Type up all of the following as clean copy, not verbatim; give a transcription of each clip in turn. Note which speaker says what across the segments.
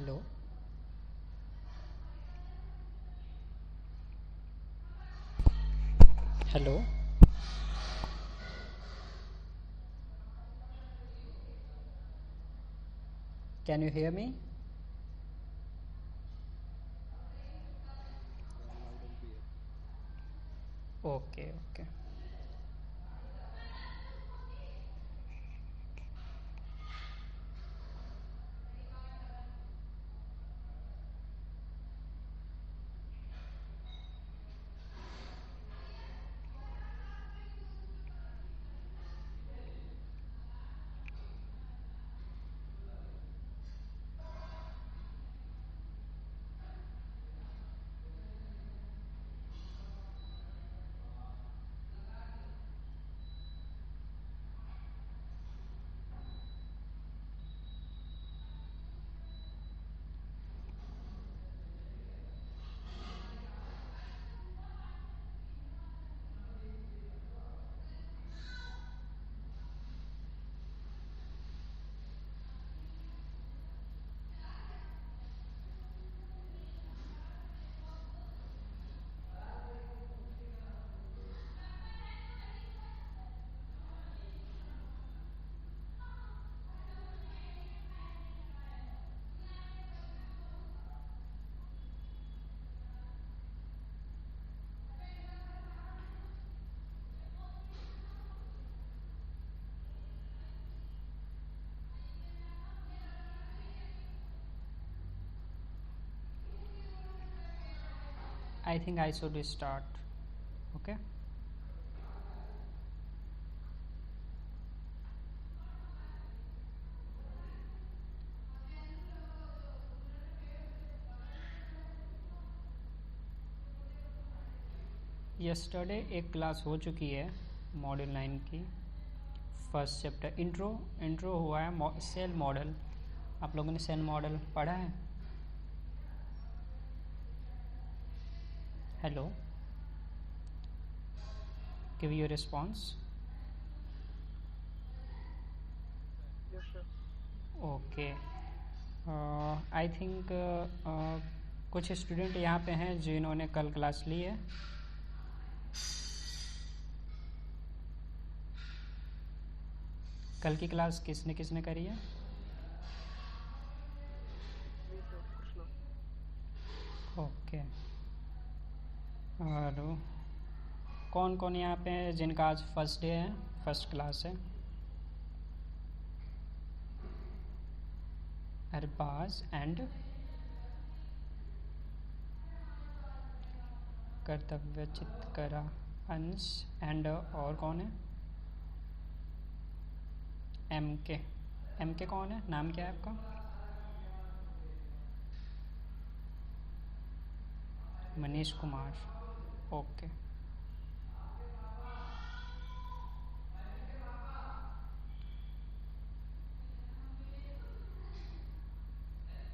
Speaker 1: Hello, hello. Can you hear me? Okay, okay. I think I should start. Okay. Yesterday एक class हो चुकी है module 9 की first chapter intro हुआ है सेल मॉडल। आप लोगों ने सेल मॉडल पढ़ा है? Hello, give your response. Okay, I think कुछ स्टूडेंट यहाँ पे हैं जिन्होंने कल क्लास ली है। कल की क्लास किसने किसने करी है? ओके, और कौन कौन यहाँ पे है जिनका आज फर्स्ट डे है, फर्स्ट क्लास है? अरबाज एंड कर्तव्य चित्करा, अंश एंड और कौन है? एम के कौन है? नाम क्या है आपका? मनीष कुमार। ओके,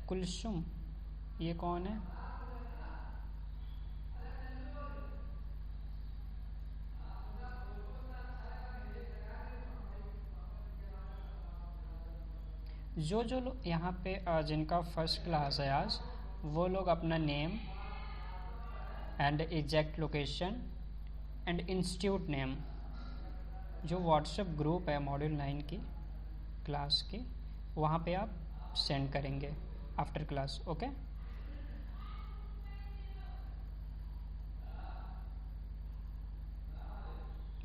Speaker 1: कुलसुम, ये कौन है? जो जो लोग यहाँ पे जिनका फर्स्ट क्लास है आज, वो लोग अपना name and exact location and institute name जो व्हाट्सएप ग्रुप है मॉड्यूल 9 की क्लास की, वहाँ पे आप सेंड करेंगे after class. Okay,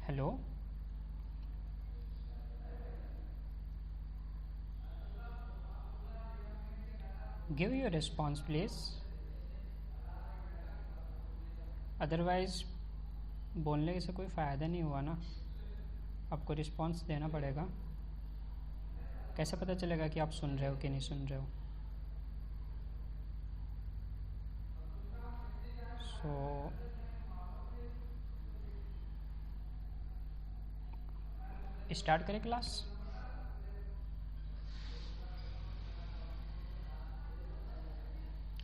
Speaker 1: hello, give your response please, otherwise बोलने से कोई फ़ायदा नहीं हुआ ना, आपको रिस्पॉन्स देना पड़ेगा। कैसे पता चलेगा कि आप सुन रहे हो कि नहीं सुन रहे हो? सो स्टार्ट करें class.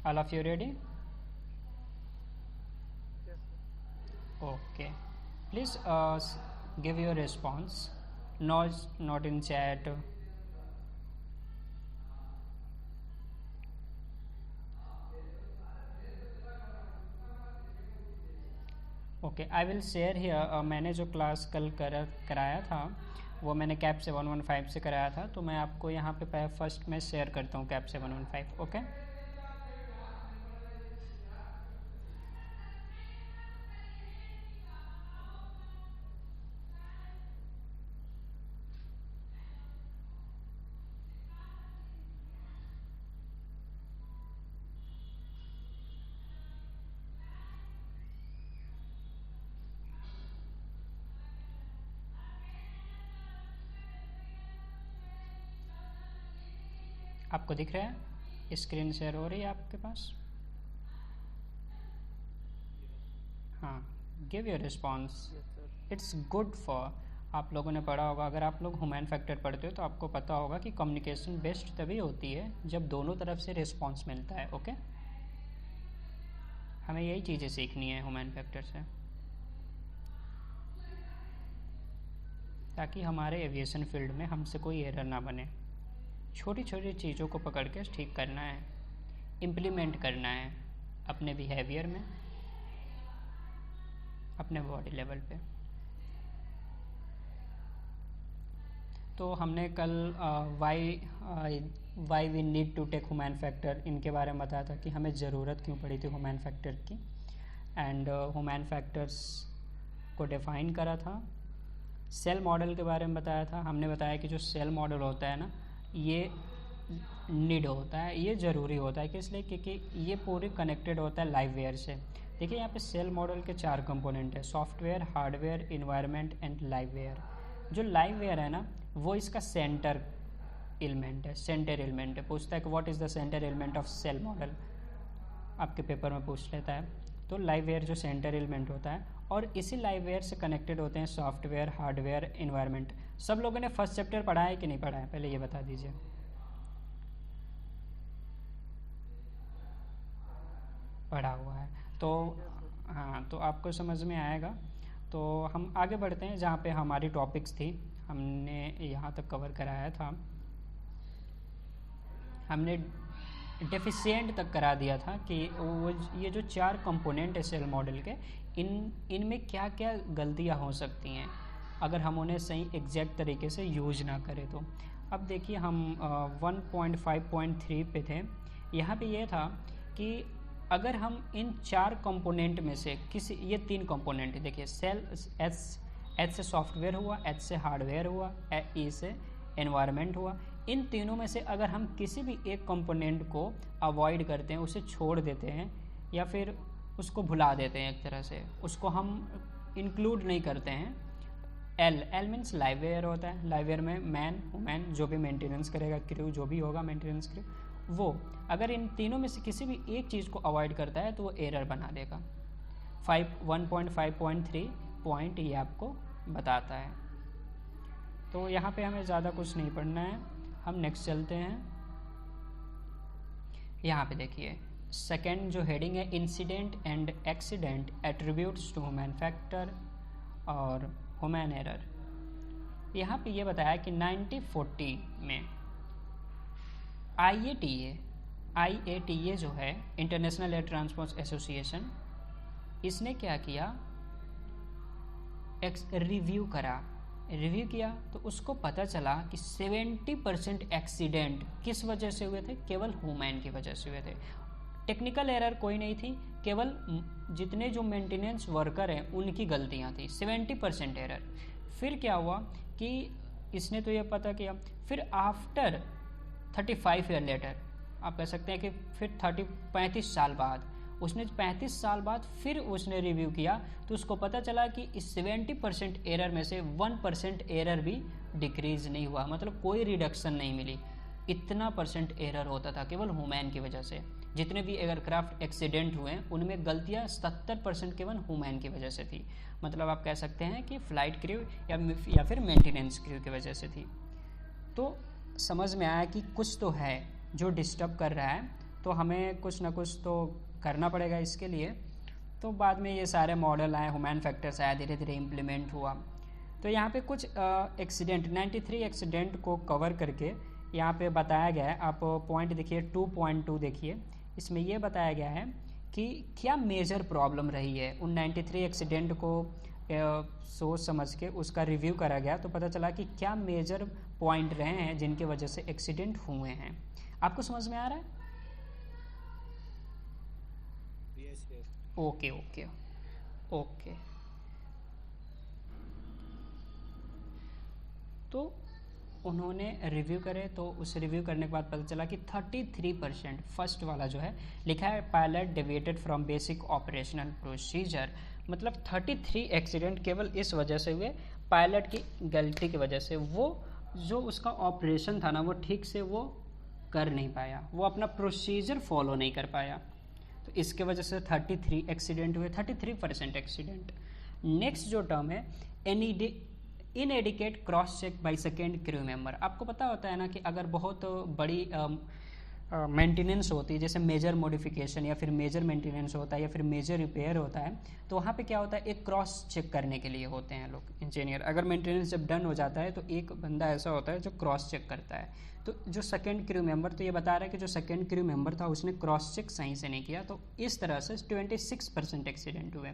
Speaker 1: All of you ready?
Speaker 2: Yes, sir.
Speaker 1: Okay. Please give your response. Not in chat. Okay, I will share here. मैंने जो क्लास कल कराया था वो मैंने कैप 715 से कराया था, तो मैं आपको यहाँ पे फर्स्ट में शेयर करता हूँ कैप 715। ओके, आपको दिख रहा है? स्क्रीन शेयर हो रही है आपके पास? हाँ, give your response.
Speaker 2: Yes, sir.
Speaker 1: It's good for, आप लोगों ने पढ़ा होगा, अगर आप लोग ह्यूमन फैक्टर पढ़ते हो तो आपको पता होगा कि कम्युनिकेशन बेस्ट तभी होती है जब दोनों तरफ से रिस्पॉन्स मिलता है। ओके, हमें यही चीज़ें सीखनी है ह्यूमन फैक्टर से, ताकि हमारे एविएशन फील्ड में हमसे कोई एरर ना बने। छोटी छोटी चीज़ों को पकड़ के ठीक करना है, इम्प्लीमेंट करना है अपने बिहेवियर में, अपने बॉडी लेवल पे। तो हमने कल why we need to take human factor, इनके बारे में बताया था कि हमें ज़रूरत क्यों पड़ी थी ह्यूमन फैक्टर की, एंड ह्यूमन फैक्टर्स को डिफ़ाइन करा था। सेल मॉडल के बारे में बताया था। हमने बताया कि जो सेल मॉडल होता है ना, ये नीड होता है, ये ज़रूरी होता है, किस लिए? क्योंकि ये पूरे कनेक्टेड होता है लाइववेयर से। देखिए यहाँ पे सेल मॉडल के 4 कंपोनेंट है, software, hardware, environment and liveware. जो लाइववेयर है ना, वो इसका सेंटर एलिमेंट है, सेंटर एलिमेंट है। पूछता है कि what is the centre element of SHELL model, आपके पेपर में पूछ लेता है। तो लाइववेयर जो सेंटर एलिमेंट होता है, और इसी लाइववेयर से कनेक्टेड होते हैं सॉफ्टवेयर, हार्डवेयर, इन्वायरमेंट। सब लोगों ने फर्स्ट चैप्टर पढ़ा है कि नहीं पढ़ा है, पहले ये बता दीजिए। पढ़ा हुआ है तो हाँ, तो आपको समझ में आएगा। तो हम आगे बढ़ते हैं, जहाँ पे हमारी टॉपिक्स थी हमने यहाँ तक कवर कराया था। हमने डेफिशिएंट तक करा दिया था कि वो ये जो 4 कंपोनेंट है सेल मॉडल के, इनमें क्या क्या गलतियाँ हो सकती हैं अगर हम उन्हें सही एग्जैक्ट तरीके से यूज ना करें तो। अब देखिए हम 1.5.3 पे थे। यहाँ पे ये था कि अगर हम इन 4 कंपोनेंट में से किसी, ये 3 कंपोनेंट देखिए, सेल, एच से सॉफ्टवेयर हुआ, एच से हार्डवेयर हुआ, ई से एनवायरनमेंट हुआ। इन तीनों में से अगर हम किसी भी एक कंपोनेंट को अवॉइड करते हैं, उसे छोड़ देते हैं या फिर उसको भुला देते हैं, एक तरह से उसको हम इंक्लूड नहीं करते हैं। एल मीन्स लाइववेयर होता है। लाइववेयर में मैन जो भी मेंटेनेंस करेगा, क्रू जो भी होगा मेंटेनेंस क्रू, वो अगर इन तीनों में से किसी भी एक चीज़ को अवॉइड करता है तो वो एरर बना देगा। 1.5.3 पॉइंट ये आपको बताता है। तो यहाँ पे हमें ज़्यादा कुछ नहीं पढ़ना है, हम नेक्स्ट चलते हैं। यहाँ पे देखिए सेकेंड जो हेडिंग है, incident and accident attributes to human factor और ह्यूमन एरर। यहाँ पे ये बताया कि 1940 में IATA जो है, इंटरनेशनल एयर ट्रांसपोर्ट एसोसिएशन, इसने क्या किया, रिव्यू किया तो उसको पता चला कि 70% एक्सीडेंट किस वजह से हुए थे, केवल ह्यूमन की वजह से हुए थे। टेक्निकल एरर कोई नहीं थी, केवल जितने जो मेंटेनेंस वर्कर हैं उनकी गलतियां थी, 70% एरर। फिर क्या हुआ कि इसने तो ये पता किया, फिर आफ्टर 35 ईयर लेटर, आप कह सकते हैं कि फिर 35 साल बाद, उसने 35 साल बाद फिर उसने रिव्यू किया तो उसको पता चला कि इस 70% एरर में से 1% एरर भी डिक्रीज नहीं हुआ, मतलब कोई रिडक्शन नहीं मिली। इतना % एरर होता था केवल ह्यूमन की वजह से। जितने भी एयरक्राफ्ट एक्सीडेंट हुए उनमें गलतियाँ 70% केवल ह्यूमन की वजह से थी। मतलब आप कह सकते हैं कि फ्लाइट क्रू या फिर मेंटेनेंस क्रू की वजह से थी। तो समझ में आया कि कुछ तो है जो डिस्टर्ब कर रहा है, तो हमें कुछ ना कुछ तो करना पड़ेगा इसके लिए। तो बाद में ये सारे मॉडल आए, ह्यूमन फैक्टर्स आया, धीरे धीरे इम्प्लीमेंट हुआ। तो यहाँ पे कुछ एक्सीडेंट, 93 एक्सीडेंट को कवर करके यहाँ पे बताया गया है। आप पॉइंट देखिए 2.2 देखिए, इसमें ये बताया गया है कि क्या मेजर प्रॉब्लम रही है। उन 93 एक्सीडेंट को सोच समझ के उसका रिव्यू करा गया, तो पता चला कि क्या मेजर पॉइंट रहे हैं जिनके वजह से एक्सीडेंट हुए हैं। आपको समझ में आ रहा है?
Speaker 2: Yes, yes.
Speaker 1: Okay okay okay. तो उन्होंने रिव्यू करे, तो उस रिव्यू करने के बाद पता चला कि 33% फर्स्ट वाला जो है लिखा है pilot deviated from basic operational procedure, मतलब 33 एक्सीडेंट केवल इस वजह से हुए, पायलट की गलती की वजह से। वो जो उसका ऑपरेशन था ना, वो ठीक से वो कर नहीं पाया, वो अपना प्रोसीजर फॉलो नहीं कर पाया, तो इसके वजह से 33 एक्सीडेंट हुए, 33% एक्सीडेंट। नेक्स्ट जो टर्म है inadequate cross check by second crew member. आपको पता होता है ना कि अगर बहुत बड़ी मेंटेनेंस होती है, जैसे मेजर मॉडिफिकेशन या फिर मेजर मेंटेनेंस होता है या फिर मेजर रिपेयर होता है, तो वहाँ पे क्या होता है, एक क्रॉस चेक करने के लिए होते हैं लोग इंजीनियर। अगर मेंटेनेंस जब डन हो जाता है तो एक बंदा ऐसा होता है जो क्रॉस चेक करता है। तो जो सेकंड क्रू मेंबर, तो ये बता रहा है कि जो सेकंड क्रू मेंबर था उसने क्रॉस चेक सही से नहीं किया, तो इस तरह से 26% एक्सीडेंट हुए।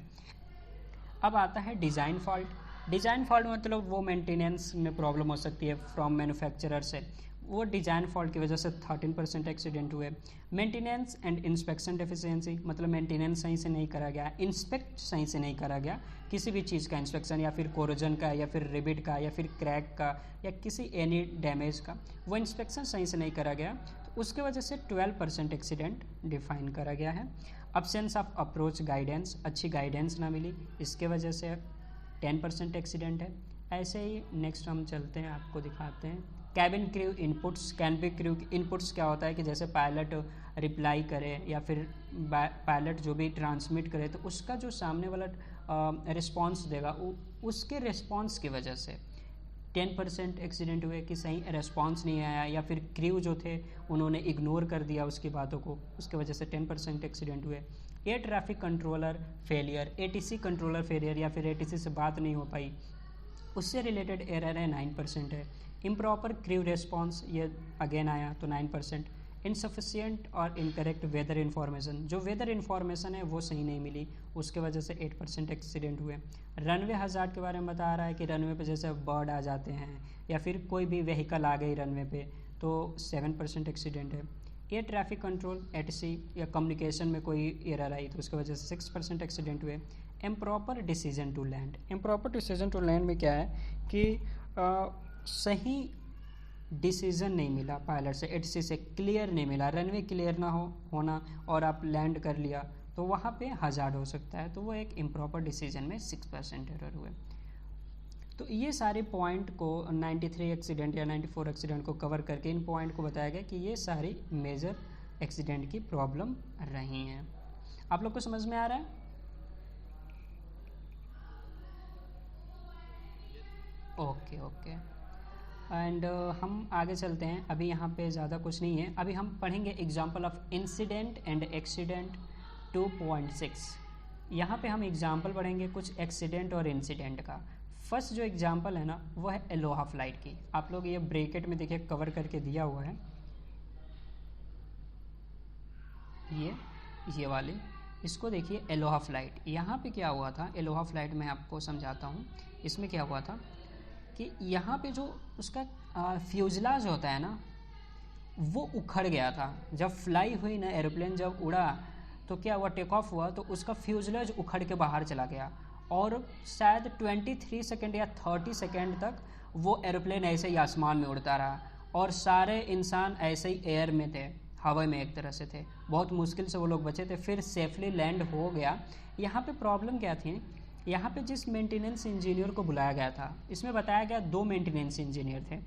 Speaker 1: अब आता है डिज़ाइन फॉल्ट। डिज़ाइन फॉल्ट मतलब वो मेंटेनेंस में प्रॉब्लम हो सकती है फ्रॉम मैन्युफैक्चरर से, वो डिज़ाइन फॉल्ट की वजह से 13% एक्सीडेंट हुए। मेंटेनेंस एंड इंस्पेक्शन डेफिशिएंसी, मतलब मेंटेनेंस सही से नहीं करा गया, इंस्पेक्ट सही से नहीं करा गया किसी भी चीज़ का इंस्पेक्शन, या फिर कोरोजन का या फिर रिबिट का या फिर क्रैक का या किसी एनी डैमेज का, वो इंस्पेक्शन सही से नहीं करा गया, तो उसके वजह से 12% एक्सीडेंट डिफाइन करा गया है। अब्सेंस ऑफ अप्रोच गाइडेंस, अच्छी गाइडेंस ना मिली, इसके वजह से 10% एक्सीडेंट है। ऐसे ही नेक्स्ट हम चलते हैं, आपको दिखाते हैं cabin crew inputs. Cabin crew inputs क्या होता है कि जैसे पायलट रिप्लाई करे या फिर पायलट जो भी ट्रांसमिट करे, तो उसका जो सामने वाला रिस्पॉन्स देगा, उसके रिस्पॉन्स की वजह से 10% एक्सीडेंट हुए कि सही रिस्पॉन्स नहीं आया, या फिर क्रू जो थे उन्होंने इग्नोर कर दिया उसकी बातों को, उसके वजह से 10% एक्सीडेंट हुए। Air traffic controller failure, ATC controller failure या फिर ATC से बात नहीं हो पाई, उससे रिलेटेड एरर है 9% है। इम्प्रॉपर क्रू रेस्पॉन्स, ये अगेन आया तो 9%। इनसफिशियंट और इनकरेक्ट वेदर इन्फॉर्मेशन, जो वेदर इन्फॉर्मेशन है वो सही नहीं मिली, उसके वजह से 8% एक्सीडेंट हुए। रनवे हज़ार्ड के बारे में बता रहा है कि रनवे पे जैसे बर्ड आ जाते हैं या फिर कोई भी व्हीकल आ गई रनवे पे, तो 7% एक्सीडेंट है। एयर ट्रैफिक कंट्रोल ATC या कम्युनिकेशन में कोई एरर आई, तो उसकी वजह से 6% एक्सीडेंट हुए। Improper decision to land, improper decision to land में क्या है कि सही डिसीजन नहीं मिला पायलट से, ATC से क्लियर नहीं मिला, रनवे क्लियर ना होना और आप लैंड कर लिया, तो वहाँ पे हज़ार्ड हो सकता है, तो वो एक इम्प्रॉपर डिसीजन में 6% एरर हुए। तो ये सारे पॉइंट को 93 एक्सीडेंट या 94 एक्सीडेंट को कवर करके इन पॉइंट को बताया गया कि ये सारी मेजर एक्सीडेंट की प्रॉब्लम रही हैं। आप लोग को समझ में आ रहा है? Okay okay. एंड हम आगे चलते हैं, अभी यहाँ पे ज़्यादा कुछ नहीं है, अभी हम पढ़ेंगे example of incident and accident 2.6। यहाँ पे हम एग्जाम्पल पढ़ेंगे कुछ एक्सीडेंट और इंसिडेंट का। फर्स्ट जो एग्जाम्पल है ना, वो है एलोहा फ्लाइट की। आप लोग ये ब्रैकेट में देखिए कवर करके दिया हुआ है, ये वाली, इसको देखिए एलोहा फ्लाइट। यहाँ पे क्या हुआ था, एलोहा फ्लाइट में आपको समझाता हूँ। इसमें क्या हुआ था कि यहाँ पे जो उसका फ्यूजलाज होता है ना, वो उखड़ गया था। जब फ्लाई हुई ना एरोप्लेन, जब उड़ा तो क्या हुआ, टेक ऑफ हुआ तो उसका फ्यूजलाज उखड़ के बाहर चला गया, और शायद 23 सेकेंड या 30 सेकेंड तक वो एरोप्लेन ऐसे ही आसमान में उड़ता रहा, और सारे इंसान ऐसे ही एयर में थे, हवा में एक तरह से थे। बहुत मुश्किल से वो लोग बचे थे, फिर सेफली लैंड हो गया। यहाँ पे प्रॉब्लम क्या थी, यहाँ पे जिस मेंटेनेंस इंजीनियर को बुलाया गया था, इसमें बताया गया 2 मेंटेनेंस इंजीनियर थे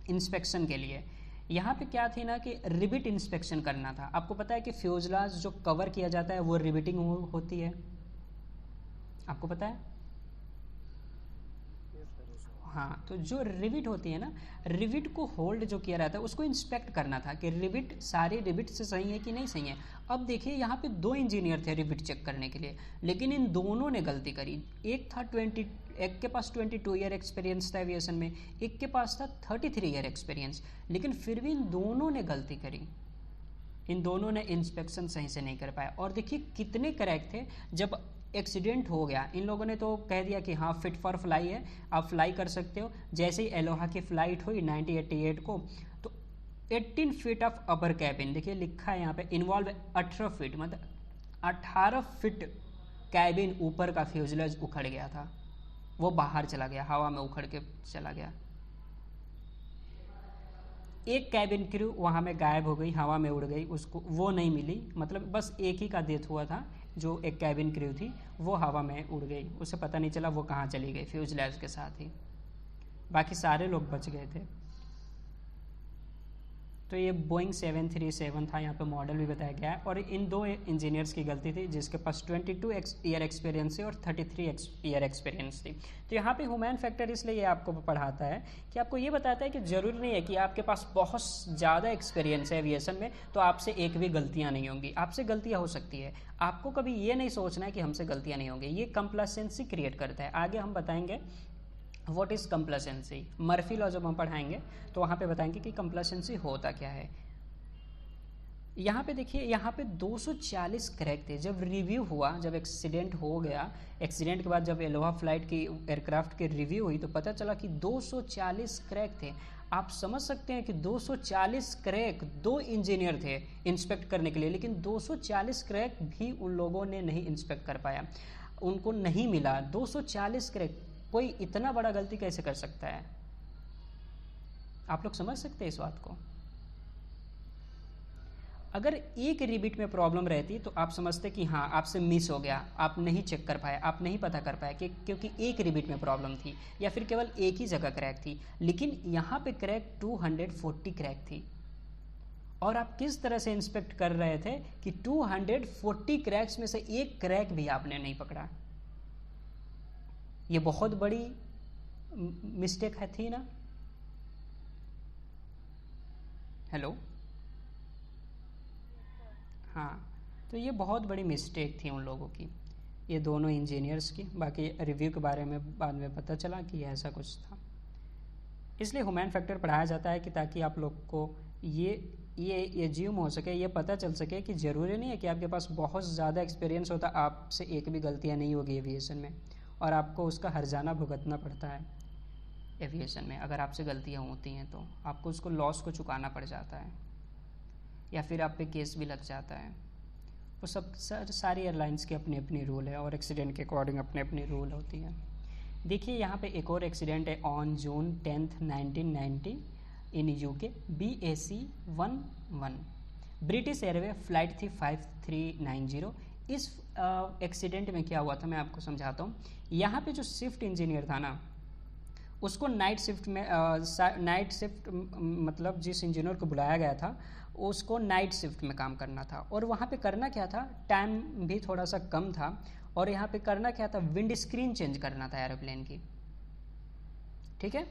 Speaker 1: इंस्पेक्शन के लिए। यहाँ पे क्या थी ना कि रिबिट इंस्पेक्शन करना था। आपको पता है कि फ्यूजलाज जो कवर किया जाता है वो रिबिटिंग होती है, आपको पता है? हाँ, तो जो रिविट होती है ना, रिविट को होल्ड जो किया रहता है उसको इंस्पेक्ट करना था कि रिविट सारी रिविट से सही है कि नहीं सही है। अब देखिए यहाँ पे 2 इंजीनियर थे रिविट चेक करने के लिए, लेकिन इन दोनों ने गलती करी। एक के पास 22 ईयर एक्सपीरियंस था एविएशन में, एक के पास था 33 ईयर एक्सपीरियंस, लेकिन फिर भी इन दोनों ने गलती करी। इन दोनों ने इंस्पेक्शन सही से नहीं कर पाया। और देखिए कितने क्रैक थे। जब एक्सीडेंट हो गया इन लोगों ने तो कह दिया कि हाँ फिट फॉर फ्लाई है, आप फ्लाई कर सकते हो। जैसे ही एलोहा की फ़्लाइट हुई 1988 को, तो 18 फीट ऑफ अपर कैबिन, देखिए लिखा है यहाँ पे, इन्वॉल्व 18 फीट, मतलब 18 फीट कैबिन ऊपर का फ्यूजलेज उखड़ गया था, वो बाहर चला गया, हवा में उखड़ के चला गया। एक कैबिन क्रू वहाँ में गायब हो गई, हवा में उड़ गई, उसको वो नहीं मिली, मतलब बस एक ही का डेथ हुआ था, जो एक कैबिन क्रू थी वो हवा में उड़ गई, उसे पता नहीं चला वो कहाँ चली गई फ्यूजलेज के साथ ही, बाकी सारे लोग बच गए थे। तो ये बोइंग 737 था, यहाँ पे मॉडल भी बताया गया है। और इन दो इंजीनियर्स की गलती थी जिसके पास 22 ईयर एक्सपीरियंस थी और 33 ईयर एक्सपीरियंस थी। तो यहाँ पे ह्यूमन फैक्टर इसलिए ये आपको पढ़ाता है कि आपको ये बताता है कि ज़रूरी नहीं है कि आपके पास बहुत ज़्यादा एक्सपीरियंस है एविएशन में तो आपसे एक भी गलतियाँ नहीं होंगी। आपसे गलतियाँ हो सकती है, आपको कभी ये नहीं सोचना है कि हमसे गलतियाँ नहीं होंगी। ये कंप्लेसेंसी क्रिएट करता है। आगे हम बताएंगे what is complacency, Murphy law जब हम पढ़ाएंगे तो वहाँ पे बताएंगे कि कंप्लेसेंसी होता क्या है। यहाँ पे देखिए, यहाँ पे 240 क्रैक थे। जब रिव्यू हुआ, जब एक्सीडेंट हो गया, एक्सीडेंट के बाद जब एलोहा फ्लाइट की एयरक्राफ्ट की रिव्यू हुई तो पता चला कि 240 क्रैक थे। आप समझ सकते हैं कि 240 क्रैक, 2 इंजीनियर थे इंस्पेक्ट करने के लिए, लेकिन 240 क्रैक भी उन लोगों ने नहीं इंस्पेक्ट कर पाया, उनको नहीं मिला। 240 क्रैक, कोई इतना बड़ा गलती कैसे कर सकता है? आप लोग समझ सकते हैं इस बात को। अगर एक रिबिट में प्रॉब्लम रहती तो आप समझते कि हाँ आपसे मिस हो गया, आप नहीं चेक कर पाए, आप नहीं पता कर पाए कि क्योंकि एक रिबिट में प्रॉब्लम थी या फिर केवल एक ही जगह क्रैक थी। लेकिन यहाँ पे क्रैक 240 क्रैक थी और आप किस तरह से इंस्पेक्ट कर रहे थे कि 240 क्रैक्स में से एक क्रैक भी आपने नहीं पकड़ा। ये बहुत बड़ी मिस्टेक है, थी ना? हेलो, हाँ, तो ये बहुत बड़ी मिस्टेक थी उन लोगों की, ये दोनों इंजीनियर्स की। बाकी रिव्यू के बारे में बाद में पता चला कि ऐसा कुछ था। इसलिए ह्यूमन फैक्टर पढ़ाया जाता है कि ताकि आप लोग को ये एज्यूम हो सके, ये पता चल सके कि ज़रूरी नहीं है कि आपके पास बहुत ज़्यादा एक्सपीरियंस होता आपसे एक भी गलतियाँ नहीं होगी एविएशन में, और आपको उसका हर्जाना भुगतना पड़ता है एविएशन में। अगर आपसे गलतियाँ होती हैं तो आपको उसको लॉस को चुकाना पड़ जाता है या फिर आप पे केस भी लग जाता है। वो सब सारी एयरलाइंस के अपनी अपनी रूल है और एक्सीडेंट के अकॉर्डिंग अपने अपनी रूल होती है। देखिए यहाँ पे एक और एक्सीडेंट है on June 10, 1990 in UK, BAC 11 British airway flight थी 5390। इस एक्सीडेंट में क्या हुआ था मैं आपको समझाता हूँ। यहाँ पे जो शिफ्ट इंजीनियर था ना, उसको नाइट शिफ्ट में नाइट शिफ्ट मतलब जिस इंजीनियर को बुलाया गया था उसको नाइट शिफ्ट में काम करना था। और वहाँ पे करना क्या था, टाइम भी थोड़ा सा कम था, और यहाँ पे करना क्या था, विंड स्क्रीन चेंज करना था एरोप्लेन की। ठीक है,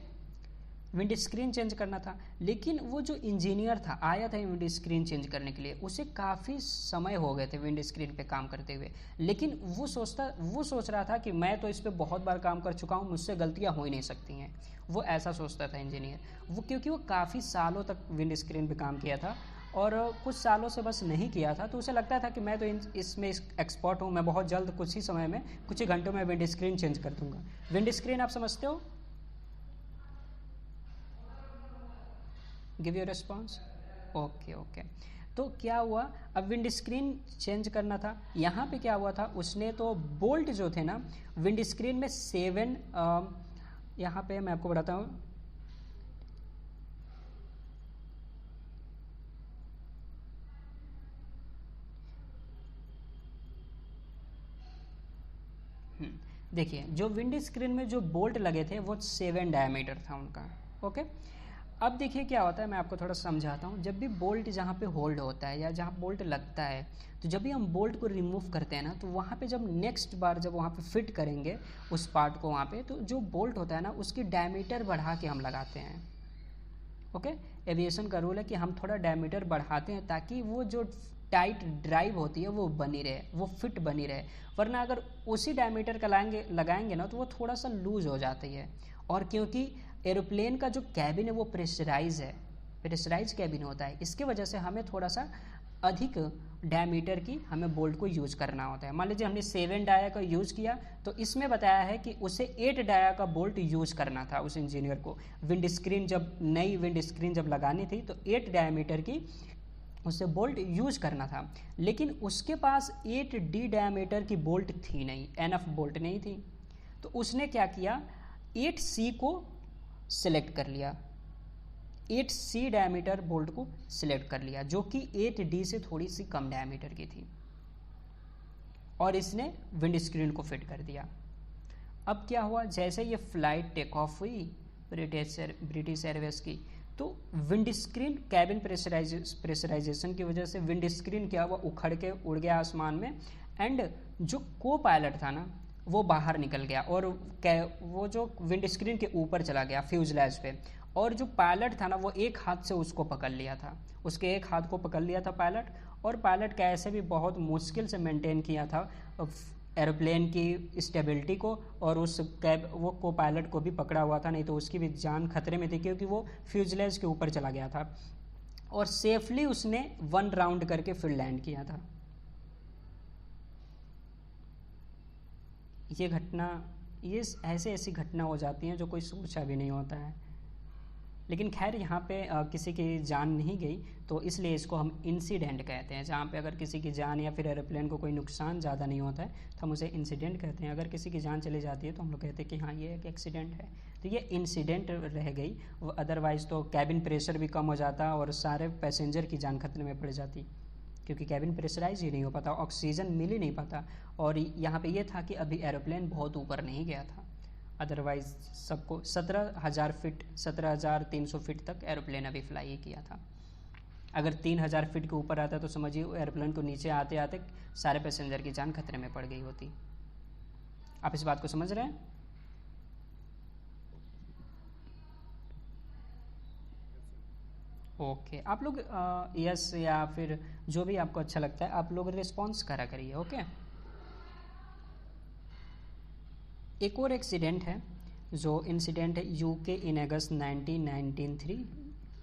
Speaker 1: विंड स्क्रीन चेंज करना था। लेकिन वो जो इंजीनियर था आया था विंड स्क्रीन चेंज करने के लिए, उसे काफ़ी समय हो गए थे विंड स्क्रीन पे काम करते हुए। लेकिन वो सोच रहा था कि मैं तो इस पर बहुत बार काम कर चुका हूँ, मुझसे गलतियाँ हो ही नहीं सकती हैं। वो ऐसा सोचता था इंजीनियर, वो क्योंकि वो काफ़ी सालों तक विंड स्क्रीन पे काम किया था और कुछ सालों से बस नहीं किया था, तो उसे लगता था कि मैं तो इसमें एक्सपर्ट हूँ, मैं बहुत जल्द कुछ ही समय में, कुछ ही घंटों में विंड स्क्रीन चेंज कर दूँगा। विंड स्क्रीन आप समझते हो? Give your response. ओके। तो क्या हुआ, अब विंड स्क्रीन चेंज करना था। यहाँ पे क्या हुआ था, उसने तो बोल्ट जो थे ना विंड स्क्रीन में 7, यहाँ पे मैं आपको बताता हूँ, देखिए जो विंड स्क्रीन में जो बोल्ट लगे थे वो 7 डायमीटर था उनका। ओके, अब देखिए क्या होता है, मैं आपको थोड़ा समझाता हूँ। जब भी बोल्ट जहाँ पे होल्ड होता है या जहाँ बोल्ट लगता है, तो जब भी हम बोल्ट को रिमूव करते हैं ना, तो वहाँ पे जब नेक्स्ट बार जब वहाँ पे फिट करेंगे उस पार्ट को वहाँ पे, तो जो बोल्ट होता है ना उसकी डायमीटर बढ़ा के हम लगाते हैं। ओके, एविएशन का रूल है कि हम थोड़ा डायमीटर बढ़ाते हैं ताकि वो जो टाइट ड्राइव होती है वो बनी रहे, वो फिट बनी रहे। वरना अगर उसी डायमीटर का लगाएंगे ना तो वो थोड़ा सा लूज हो जाती है। और क्योंकि एरोप्लेन का जो कैबिन है वो प्रेशराइज कैबिन होता है, इसके वजह से हमें थोड़ा सा अधिक डायमीटर की हमें बोल्ट को यूज करना होता है। मान लीजिए हमने 7 डाया का यूज किया, तो इसमें बताया है कि उसे 8 डाया का बोल्ट यूज करना था उस इंजीनियर को। विंड स्क्रीन जब नई विंड स्क्रीन जब लगानी थी तो 8 डायमीटर की उसे बोल्ट यूज करना था, लेकिन उसके पास 8D डायमीटर की बोल्ट थी नहीं, एनफ बोल्ट नहीं थी। तो उसने क्या किया, 8C को सिलेक्ट कर लिया, 8C डायमीटर बोल्ट को सिलेक्ट कर लिया, जो कि 8D से थोड़ी सी कम डायमीटर की थी, और इसने विंड स्क्रीन को फिट कर दिया। अब क्या हुआ, जैसे ये फ्लाइट टेक ऑफ हुई ब्रिटिश एयरवेज की, तो विंड स्क्रीन कैबिन प्रेशराइजेशन की वजह से विंड स्क्रीन क्या हुआ, उखड़ के उड़ गया आसमान में, एंड जो को पायलट था ना वो बाहर निकल गया, और वो जो विंड स्क्रीन के ऊपर चला गया फ्यूजलेज पे, और जो पायलट था ना वो एक हाथ से उसको पकड़ लिया था, उसके एक हाथ को पकड़ लिया था पायलट, और पायलट कैसे भी बहुत मुश्किल से मेंटेन किया था एरोप्लेन की स्टेबिलिटी को, और उस वो को पायलट को भी पकड़ा हुआ था, नहीं तो उसकी भी जान खतरे में थी, क्योंकि वो फ्यूजलेज के ऊपर चला गया था, और सेफली उसने 1 राउंड करके फिर लैंड किया था। ये घटना, ये ऐसी घटना हो जाती हैं जो कोई सोचा भी नहीं होता है, लेकिन खैर यहाँ पे किसी की जान नहीं गई, तो इसलिए इसको हम इंसिडेंट कहते हैं। जहाँ पे अगर किसी की जान या फिर एरोप्लेन को कोई नुकसान ज़्यादा नहीं होता है तो हम उसे इंसिडेंट कहते हैं। अगर किसी की जान चली जाती है तो हम लोग कहते हैं कि हाँ ये एक एक्सीडेंट है, तो ये इंसिडेंट रह गई। अदरवाइज़ तो कैबिन प्रेशर भी कम हो जाता और सारे पैसेंजर की जान खतरे में पड़ जाती, क्योंकि कैबिन प्रेशराइज ही नहीं हो पाता, ऑक्सीजन मिल ही नहीं पाता। और यहाँ पे ये था कि अभी एरोप्लेन बहुत ऊपर नहीं गया था, अदरवाइज सबको 17,000 फीट 17,300 फीट तक एरोप्लेन अभी फ्लाई किया था। अगर 3,000 फीट के ऊपर आता तो समझिए एरोप्लेन को नीचे आते आते सारे पैसेंजर की जान खतरे में पड़ गई होती। आप इस बात को समझ रहे हैं? ओके, आप लोग यस या फिर जो भी आपको अच्छा लगता है आप लोग रिस्पॉन्स करा करिए। ओके, एक और एक्सीडेंट है, जो इंसिडेंट है यूके इन अगस्त 1993,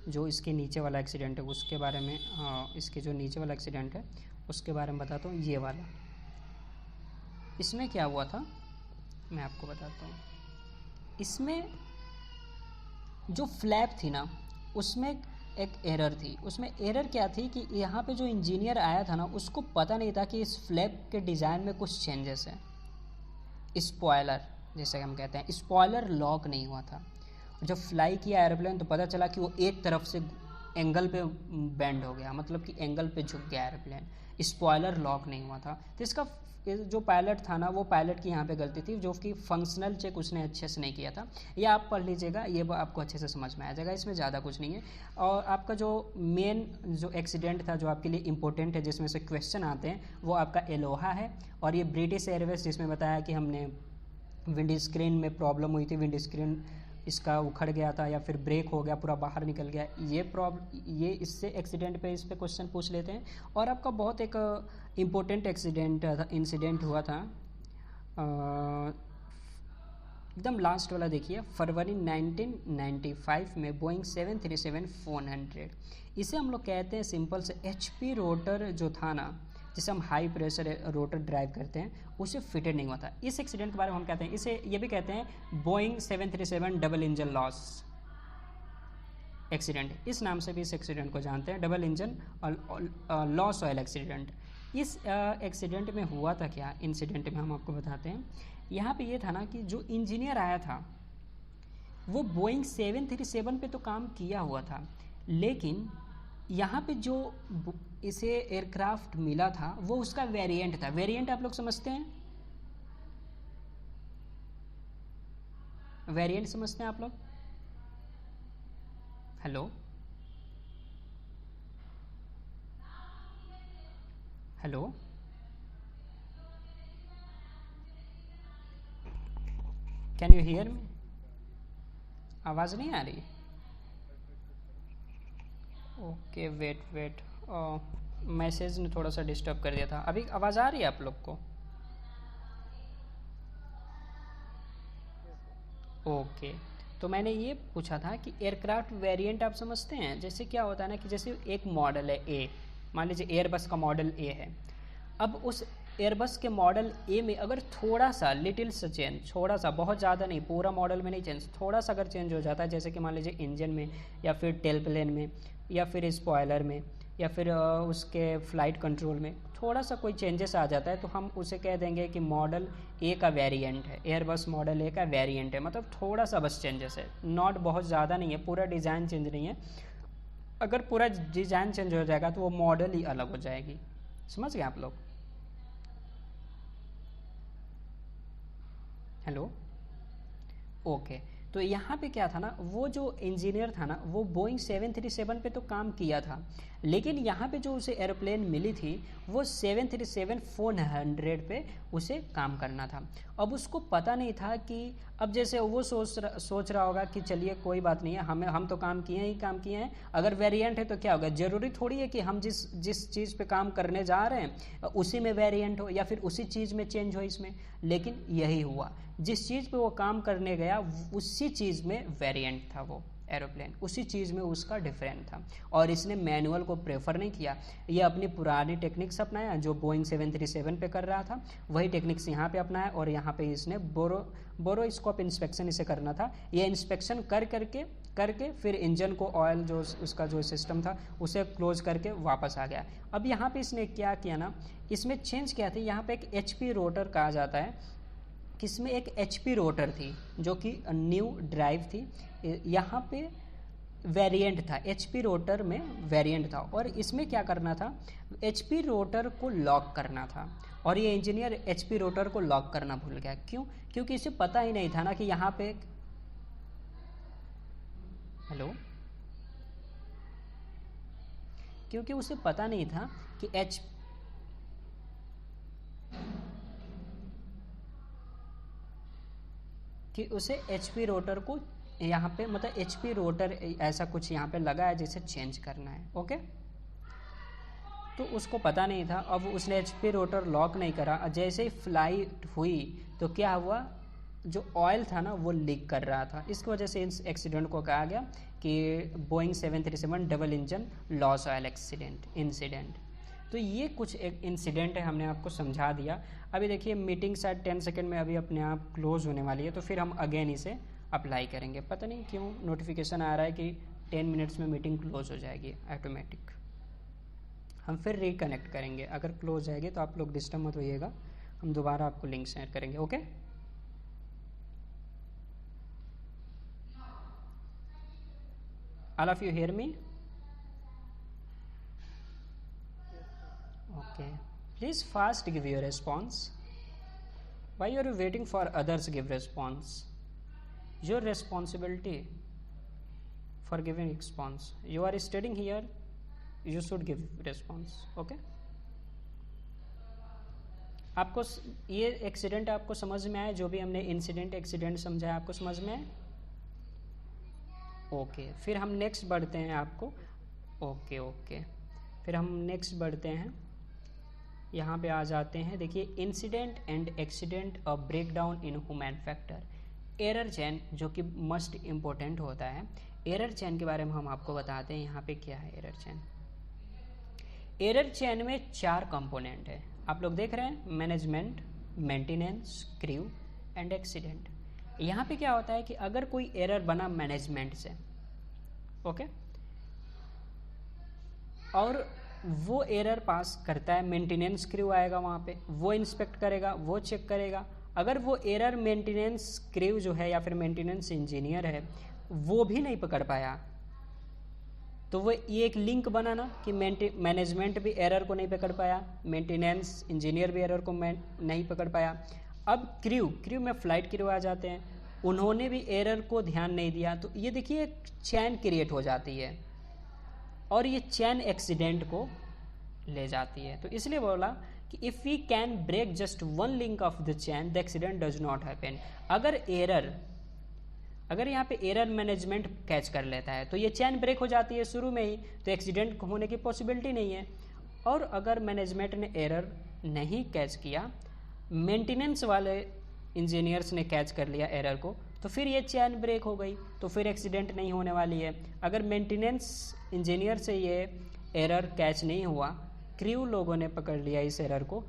Speaker 1: जो इसके नीचे वाला एक्सीडेंट है उसके बारे में, इसके जो नीचे वाला एक्सीडेंट है उसके बारे में बताता हूँ। ये वाला, इसमें क्या हुआ था मैं आपको बताता हूँ। इसमें जो फ्लैप थी ना उसमें एक एरर थी। उसमें एरर क्या थी कि यहाँ पे जो इंजीनियर आया था ना उसको पता नहीं था कि इस फ्लैप के डिज़ाइन में कुछ चेंजेस हैं। स्पॉयलर जैसे हम कहते हैं, स्पॉयलर लॉक नहीं हुआ था। जब फ्लाई किया एरोप्लेन तो पता चला कि वो एक तरफ से एंगल पे बेंड हो गया, मतलब कि एंगल पे झुक गया एरोप्लेन, स्पॉयलर लॉक नहीं हुआ था। तो इसका जो पायलट था ना वो पायलट की यहाँ पे गलती थी, जो कि फंक्शनल चेक उसने अच्छे से नहीं किया था। ये आप पढ़ लीजिएगा, ये आपको अच्छे से समझ में आ जाएगा, इसमें ज़्यादा कुछ नहीं है। और आपका जो मेन जो एक्सीडेंट था जो आपके लिए इम्पोर्टेंट है जिसमें से क्वेश्चन आते हैं वो आपका एलोहा है, और ये ब्रिटिश एयरवेज जिसमें बताया कि हमने विंड स्क्रीन में प्रॉब्लम हुई थी, विंड स्क्रीन इसका उखड़ गया था या फिर ब्रेक हो गया, पूरा बाहर निकल गया, ये इससे एक्सीडेंट पे इस पे क्वेश्चन पूछ लेते हैं। और आपका बहुत एक इम्पोर्टेंट इंसिडेंट हुआ था, एकदम लास्ट वाला देखिए, फरवरी 1995 में बोइंग 737-400, इसे हम लोग कहते हैं सिंपल से HP रोटर जो था ना, जिसे हम हाई प्रेशर रोटर ड्राइव करते हैं, उसे फिटेड नहीं हुआ था। इस एक्सीडेंट के बारे में हम कहते हैं, इसे ये भी कहते हैं Boeing 737 double engine loss accident, इस नाम से भी इस एक्सीडेंट को जानते हैं, double engine loss oil accident. इस एक्सीडेंट में हुआ था क्या, इंसिडेंट में हम आपको बताते हैं। यहाँ पे ये था ना कि जो इंजीनियर आया था वो बोइंग 737 पे तो काम किया हुआ था, लेकिन यहाँ पे जो इसे एयरक्राफ्ट मिला था वो उसका वेरिएंट था। वेरिएंट आप लोग समझते हैं? वेरिएंट समझते हैं आप लोग? Hello hello, can you hear me? आवाज़ नहीं आ रही? ओके, वेट, मैसेज ने थोड़ा सा डिस्टर्ब कर दिया था। अभी आवाज़ आ रही है आप लोग को? ओके, तो मैंने ये पूछा था कि एयरक्राफ्ट वेरिएंट आप समझते हैं? जैसे क्या होता है ना कि जैसे एक मॉडल है ए, मान लीजिए एयरबस का मॉडल ए है, अब उस एयरबस के मॉडल ए में अगर थोड़ा सा लिटिल सा चेंज, थोड़ा सा, बहुत ज़्यादा नहीं, पूरा मॉडल में नहीं चेंज, थोड़ा सा अगर चेंज हो जाता है, जैसे कि मान लीजिए इंजन में या फिर टेल प्लेन में या फिर स्पॉयलर में या फिर उसके फ्लाइट कंट्रोल में थोड़ा सा कोई चेंजेस आ जाता है, तो हम उसे कह देंगे कि मॉडल ए का वेरिएंट है, एयरबस मॉडल ए का वेरिएंट है, मतलब थोड़ा सा बस चेंजेस है, नॉट बहुत ज़्यादा नहीं है, पूरा डिज़ाइन चेंज नहीं है। अगर पूरा डिज़ाइन चेंज हो जाएगा तो वो मॉडल ही अलग हो जाएगी। समझ गए आप लोग? Hello, okay. तो यहाँ पे क्या था ना, वो जो इंजीनियर था ना, वो बोइंग 737 पे तो काम किया था, लेकिन यहाँ पे जो उसे एरोप्लेन मिली थी वो 737-400 पे उसे काम करना था। अब उसको पता नहीं था कि, अब जैसे वो सोच रहा होगा कि चलिए कोई बात नहीं है, हम तो काम किए हैं, अगर वेरिएंट है तो क्या होगा, ज़रूरी थोड़ी है कि हम जिस चीज़ पे काम करने जा रहे हैं उसी में वेरिएंट हो या फिर उसी चीज़ में चेंज हो इसमें। लेकिन यही हुआ, जिस चीज़ पे वो काम करने गया उसी चीज़ में वेरिएंट था, वो एरोप्लेन उसी चीज़ में उसका डिफरेंट था, और इसने मैनुअल को प्रेफर नहीं किया, ये अपनी पुरानी टेक्निक्स अपनाया जो बोइंग 737 पे कर रहा था, वही टेक्निक्स यहाँ पे अपनाया, और यहाँ पे इसने बोरोस्कोप इंस्पेक्शन इसे करना था। ये इंस्पेक्शन करके फिर इंजन को ऑयल जो उसका जो सिस्टम था उसे क्लोज करके वापस आ गया। अब यहाँ पे इसने क्या किया ना, इसमें चेंज किया था, यहाँ पे एक HP रोटर कहा जाता है, किसमें एक HP रोटर थी जो कि न्यू ड्राइव थी, यहाँ पे वेरिएंट था, HP रोटर में वेरिएंट था, और इसमें क्या करना था, HP रोटर को लॉक करना था, और ये इंजीनियर HP रोटर को लॉक करना भूल गया। क्यों? क्योंकि इसे पता ही नहीं था ना कि यहाँ पे, हेलो, क्योंकि उसे पता नहीं था कि उसे HP रोटर को यहाँ पे, मतलब HP रोटर ऐसा कुछ यहाँ पे लगा है जिसे चेंज करना है। ओके, तो उसको पता नहीं था। अब उसने HP रोटर लॉक नहीं करा, जैसे ही फ्लाइट हुई तो क्या हुआ, जो ऑयल था ना वो लीक कर रहा था, इसकी वजह से इस एक्सीडेंट को कहा गया कि Boeing 737 double engine loss oil incident. तो ये कुछ एक इंसिडेंट है, हमने आपको समझा दिया। अभी देखिए मीटिंग शायद 10 सेकंड में अभी अपने आप क्लोज होने वाली है, तो फिर हम अगेन इसे अप्लाई करेंगे। पता नहीं क्यों नोटिफिकेशन आ रहा है कि 10 मिनट्स में मीटिंग क्लोज हो जाएगी ऑटोमेटिक। हम फिर रिकनेक्ट करेंगे, अगर क्लोज जाएगी तो आप लोग डिस्टर्ब मत होइएगा, हम दोबारा आपको लिंक शेयर करेंगे। Okay, all of you hear me? Okay, please fast give your response. Why are you waiting for others give response? Your responsibility for giving response. You are studying here, you should give response. Okay? आपको ये accident आपको समझ में आया, जो भी हमने incident accident समझाया आपको समझ में आया? ओके, फिर हम नेक्स्ट बढ़ते हैं आपको। ओके, फिर हम नेक्स्ट बढ़ते हैं, यहाँ पे आ जाते हैं। देखिए, incident and accident a break down in human factor, error chain, जो कि मस्ट इम्पोर्टेंट होता है। एरर चैन के बारे में हम आपको बताते हैं। यहाँ पे क्या है एरर चैन? एरर चैन में 4 कंपोनेंट है, आप लोग देख रहे हैं, management, maintenance, crew and accident. यहाँ पे क्या होता है कि अगर कोई एरर बना मैनेजमेंट से, ओके, और वो एरर पास करता है, मेंटेनेंस क्रू आएगा वहाँ पे, वो इंस्पेक्ट करेगा, वो चेक करेगा। अगर वो एरर मेंटेनेंस क्रू जो है या फिर मेंटेनेंस इंजीनियर है वो भी नहीं पकड़ पाया, तो वो ये एक लिंक बना ना कि मैनेजमेंट भी एरर को नहीं पकड़ पाया, मेंटेनेंस इंजीनियर भी एरर को नहीं पकड़ पाया। अब क्रू में फ्लाइट क्रू आ जाते हैं, उन्होंने भी एरर को ध्यान नहीं दिया, तो ये देखिए एक चैन क्रिएट हो जाती है, और ये चैन एक्सीडेंट को ले जाती है। तो इसलिए बोला कि if we can break just one link of the chain the accident does not happen. अगर यहाँ पे एरर मैनेजमेंट कैच कर लेता है तो ये चैन ब्रेक हो जाती है शुरू में ही, तो एक्सीडेंट होने की पॉसिबिलिटी नहीं है। और अगर मैनेजमेंट ने एरर नहीं कैच किया, मेंटेनेंस वाले इंजीनियर्स ने कैच कर लिया एरर को, तो फिर ये चैन ब्रेक हो गई, तो फिर एक्सीडेंट नहीं होने वाली है। अगर मेंटेनेंस इंजीनियर से ये एरर कैच नहीं हुआ, क्रू लोगों ने पकड़ लिया इस एरर को,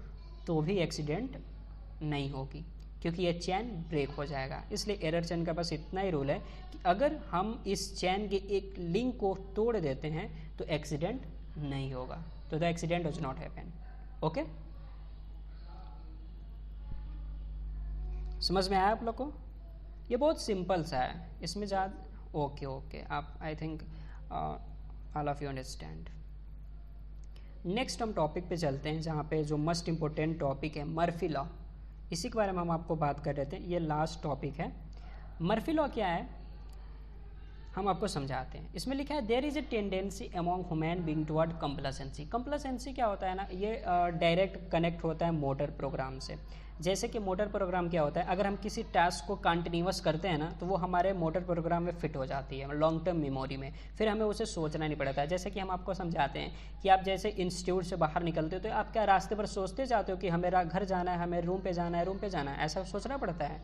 Speaker 1: तो भी एक्सीडेंट नहीं होगी, क्योंकि ये चैन ब्रेक हो जाएगा। इसलिए एरर चैन का बस इतना ही रूल है कि अगर हम इस चैन के एक लिंक को तोड़ देते हैं तो एक्सीडेंट नहीं होगा, तो the accident does not happen. Okay, समझ में आया आप लोग को? ये बहुत सिंपल सा है, इसमें ज़्यादा ओके आप I think all of you understand. Next हम टॉपिक पे चलते हैं, जहाँ पे जो मोस्ट इम्पोर्टेंट टॉपिक है मर्फी लॉ, इसी के बारे में हम आपको बात कर रहे थे। ये लास्ट टॉपिक है। मर्फी लॉ क्या है हम आपको समझाते हैं। इसमें लिखा है there is a tendency among human being toward complacency. Complacency क्या होता है ना, ये डायरेक्ट कनेक्ट होता है मोटर प्रोग्राम से। जैसे कि मोटर प्रोग्राम क्या होता है, अगर हम किसी टास्क को कंटिन्यूअस करते हैं ना, तो वो हमारे मोटर प्रोग्राम में फिट हो जाती है लॉन्ग टर्म मेमोरी में, फिर हमें उसे सोचना नहीं पड़ता है। जैसे कि हम आपको समझाते हैं कि आप जैसे इंस्टीट्यूट से बाहर निकलते हो तो आप क्या रास्ते पर सोचते जाते हो कि हमें घर जाना है, हमें रूम पे जाना है, ऐसा सोचना पड़ता है?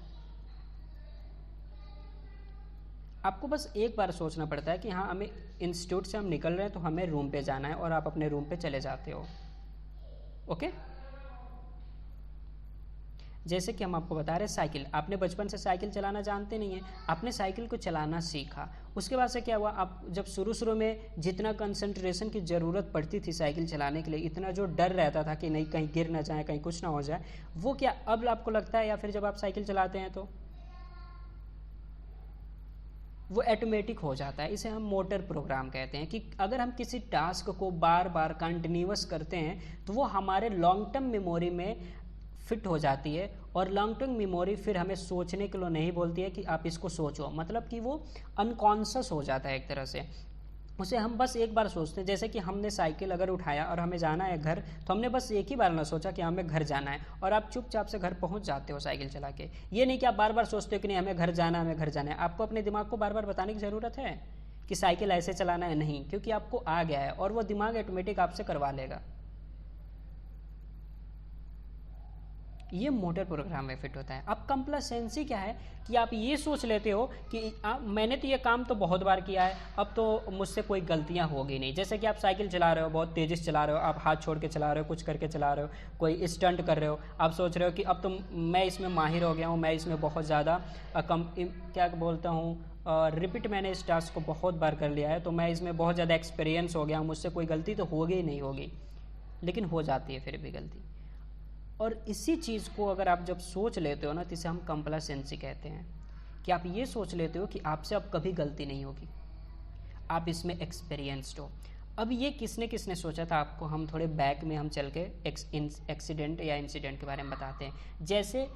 Speaker 1: आपको बस एक बार सोचना पड़ता है कि हाँ हमें इंस्टीट्यूट से हम निकल रहे हैं तो हमें रूम पे जाना है, और आप अपने रूम पे चले जाते हो। ओके, जैसे कि हम आपको बता रहे हैं साइकिल, आपने बचपन से साइकिल चलाना जानते नहीं है, आपने साइकिल को चलाना सीखा, उसके बाद से क्या हुआ, आप जब शुरू में जितना कंसंट्रेशन की ज़रूरत पड़ती थी साइकिल चलाने के लिए, इतना जो डर रहता था कि नहीं कहीं गिर ना जाए, कहीं कुछ ना हो जाए, वो क्या अब आपको लगता है, या फिर जब आप साइकिल चलाते हैं तो वो ऑटोमेटिक हो जाता है। इसे हम मोटर प्रोग्राम कहते हैं कि अगर हम किसी टास्क को बार बार कंटिन्यूअस करते हैं तो वो हमारे लॉन्ग टर्म मेमोरी में फिट हो जाती है, और लॉन्ग टर्म मेमोरी फिर हमें सोचने के लिए नहीं बोलती है कि आप इसको सोचो, मतलब कि वो अनकॉन्शियस हो जाता है एक तरह से, उसे हम बस एक बार सोचते हैं। जैसे कि हमने साइकिल अगर उठाया और हमें जाना है घर, तो हमने बस एक ही बार ना सोचा कि हमें घर जाना है, और आप चुपचाप से घर पहुंच जाते हो साइकिल चला के। ये नहीं कि आप बार बार सोचते हो कि नहीं हमें घर जाना है। आपको अपने दिमाग को बार बार बताने की ज़रूरत है कि साइकिल ऐसे चलाना है, नहीं, क्योंकि आपको आ गया है और वो दिमाग ऑटोमेटिक आपसे करवा लेगा। ये मोटर प्रोग्राम में फिट होता है। अब कंप्लासेंसी क्या है कि आप ये सोच लेते हो कि मैंने तो ये काम तो बहुत बार किया है, अब तो मुझसे कोई गलतियां होगी नहीं। जैसे कि आप साइकिल चला रहे हो, बहुत तेज़ी से चला रहे हो, आप हाथ छोड़ के चला रहे हो, कुछ करके चला रहे हो, कोई स्टंट कर रहे हो, आप सोच रहे हो कि अब तो मैं इसमें माहिर हो गया हूँ, मैं इसमें बहुत ज़्यादा क्या बोलता हूँ रिपीट मैंने इस टास्क को बहुत बार कर लिया है, तो मैं इसमें बहुत ज़्यादा एक्सपीरियंस हो गया हूँ, मुझसे कोई गलती तो होगी ही नहीं होगी, लेकिन हो जाती है फिर भी गलती। और इसी चीज़ को अगर आप जब सोच लेते हो ना, तो इसे हम कंप्लासेंसी कहते हैं कि आप ये सोच लेते हो कि आपसे अब कभी गलती नहीं होगी, आप इसमें एक्सपीरियंस्ड हो। अब ये किसने किसने सोचा था, आपको हम थोड़े बैक में हम चल के एक्सीडेंट या इंसिडेंट के बारे में बताते हैं। जैसे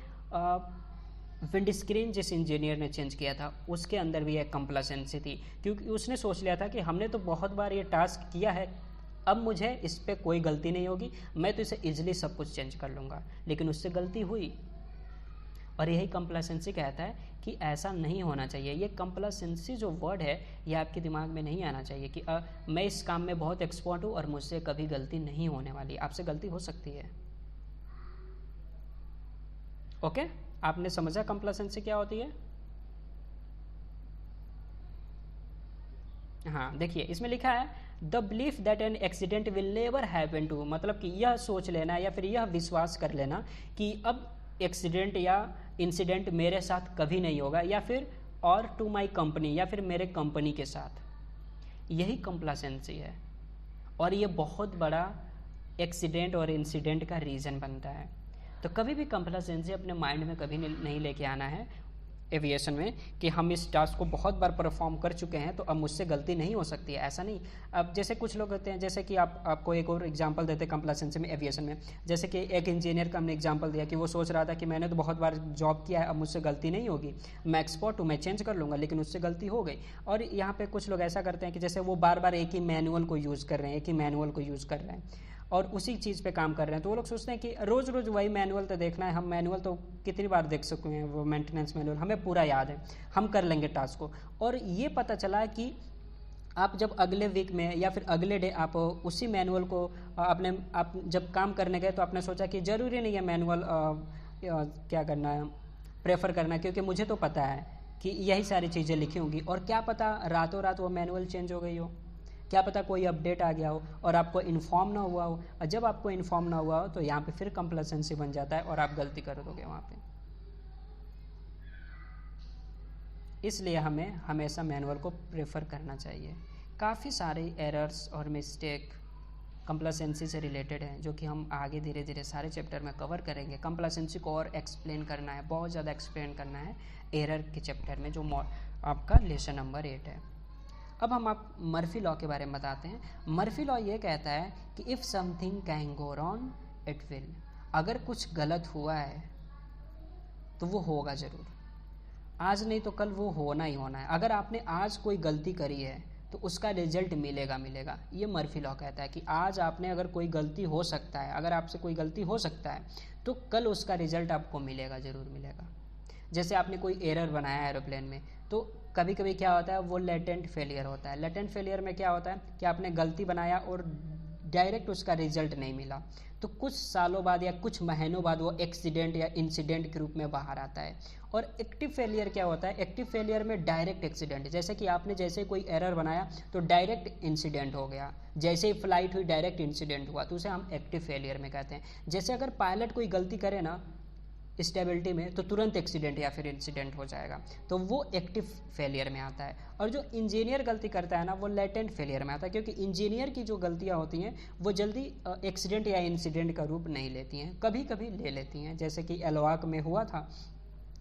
Speaker 1: विंड स्क्रीन जिस इंजीनियर ने चेंज किया था, उसके अंदर भी एक कंप्लासेंसी थी, क्योंकि उसने सोच लिया था कि हमने तो बहुत बार ये टास्क किया है, अब मुझे इस पर कोई गलती नहीं होगी, मैं तो इसे इजीली सब कुछ चेंज कर लूँगा, लेकिन उससे गलती हुई। और यही कंप्लासेंसी कहता है कि ऐसा नहीं होना चाहिए। ये कंप्लासेंसी जो वर्ड है, ये आपके दिमाग में नहीं आना चाहिए कि मैं इस काम में बहुत एक्सपर्ट हूँ और मुझसे कभी गलती नहीं होने वाली। आपसे गलती हो सकती है। ओके, आपने समझा कंप्लासेंसी क्या होती है? हाँ, देखिए इसमें लिखा है the belief that an accident will never happen to, मतलब कि यह सोच लेना या फिर यह विश्वास कर लेना कि अब एक्सीडेंट या इंसिडेंट मेरे साथ कभी नहीं होगा, या फिर और टू माय कंपनी, या फिर मेरे कंपनी के साथ। यही कंप्लासेंसी है, और ये बहुत बड़ा एक्सीडेंट और इंसिडेंट का रीज़न बनता है। तो कभी भी कंप्लासेंसी अपने माइंड में कभी नहीं लेके आना है एविएशन में कि हम इस टास्क को बहुत बार परफॉर्म कर चुके हैं तो अब मुझसे गलती नहीं हो सकती है, ऐसा नहीं। अब जैसे कुछ लोग होते हैं, जैसे कि आपको एक और एग्जांपल देते हैं कंप्लासेंसी में एविएशन में। जैसे कि एक इंजीनियर का हमने एग्जांपल दिया कि वो सोच रहा था कि मैंने तो बहुत बार जॉब किया है, अब मुझसे गलती नहीं होगी, मैं एक्सपर्ट हूँ, मैं चेंज कर लूँगा, लेकिन उससे गलती हो गई। और यहाँ पर कुछ लोग ऐसा करते हैं कि जैसे वो बार बार एक ही मैनुअल को यूज़ कर रहे हैं, और उसी चीज़ पे काम कर रहे हैं, तो वो लोग सोचते हैं कि रोज़ रोज़ वही मैनुअल तो देखना है, हम मैनुअल तो कितनी बार देख सकते हैं, वो मेंटेनेंस मैनुअल हमें पूरा याद है, हम कर लेंगे टास्क को। और ये पता चला कि आप जब अगले वीक में या फिर अगले डे आप उसी मैनुअल को आप जब काम करने गए, तो आपने सोचा कि ज़रूरी नहीं है मैनुअल क्या करना है, प्रेफर करना, क्योंकि मुझे तो पता है कि यही सारी चीज़ें लिखी होंगी, और क्या पता रातों रात वो मैनुअल चेंज हो गई हो। क्या पता कोई अपडेट आ गया हो और आपको इन्फॉर्म ना हुआ हो, और जब आपको इन्फॉर्म ना हुआ हो तो यहाँ पे फिर कंप्लेसेंसी बन जाता है और आप गलती कर दोगे वहाँ पे। इसलिए हमें हमेशा मैनुअल को प्रेफर करना चाहिए। काफ़ी सारे एरर्स और मिस्टेक कंप्लेसेंसी से रिलेटेड हैं, जो कि हम आगे धीरे धीरे सारे चैप्टर में कवर करेंगे। कंप्लेसेंसी को और एक्सप्लेन करना है, बहुत ज़्यादा एक्सप्लेन करना है एरर के चैप्टर में, जो आपका लेसन नंबर 8 है। अब हम आप मर्फी लॉ के बारे में बताते हैं। मर्फी लॉ ये कहता है कि if something can go wrong it will, अगर कुछ गलत हुआ है तो वो होगा ज़रूर, आज नहीं तो कल वो होना ही होना है। अगर आपने आज कोई गलती करी है तो उसका रिजल्ट मिलेगा। ये मर्फी लॉ कहता है कि आज आपने अगर कोई गलती हो सकता है, अगर आपसे कोई गलती हो सकता है तो कल उसका रिजल्ट आपको मिलेगा, ज़रूर मिलेगा। जैसे आपने कोई एरर बनाया एरोप्लेन में, तो कभी कभी क्या होता है, वो लेटेंट फेलियर होता है। लेटेंट फेलियर में क्या होता है कि आपने गलती बनाया और डायरेक्ट उसका रिजल्ट नहीं मिला, तो कुछ सालों बाद या कुछ महीनों बाद वो एक्सीडेंट या इंसिडेंट के रूप में बाहर आता है। और एक्टिव फेलियर क्या होता है, एक्टिव फेलियर में डायरेक्ट एक्सीडेंट, जैसे कि आपने जैसे कोई एरर बनाया तो डायरेक्ट इंसिडेंट हो गया, जैसे ही फ्लाइट हुई डायरेक्ट इंसिडेंट हुआ, तो उसे हम एक्टिव फेलियर में कहते हैं। जैसे अगर पायलट कोई गलती करे ना स्टेबिलिटी में, तो तुरंत एक्सीडेंट या फिर इंसिडेंट हो जाएगा, तो वो एक्टिव फेलियर में आता है। और जो इंजीनियर गलती करता है ना, वो लेटेंट फेलियर में आता है, क्योंकि इंजीनियर की जो गलतियां होती हैं वो जल्दी एक्सीडेंट या इंसिडेंट का रूप नहीं लेती हैं, कभी कभी ले लेती हैं। जैसे कि एलवाक में हुआ था,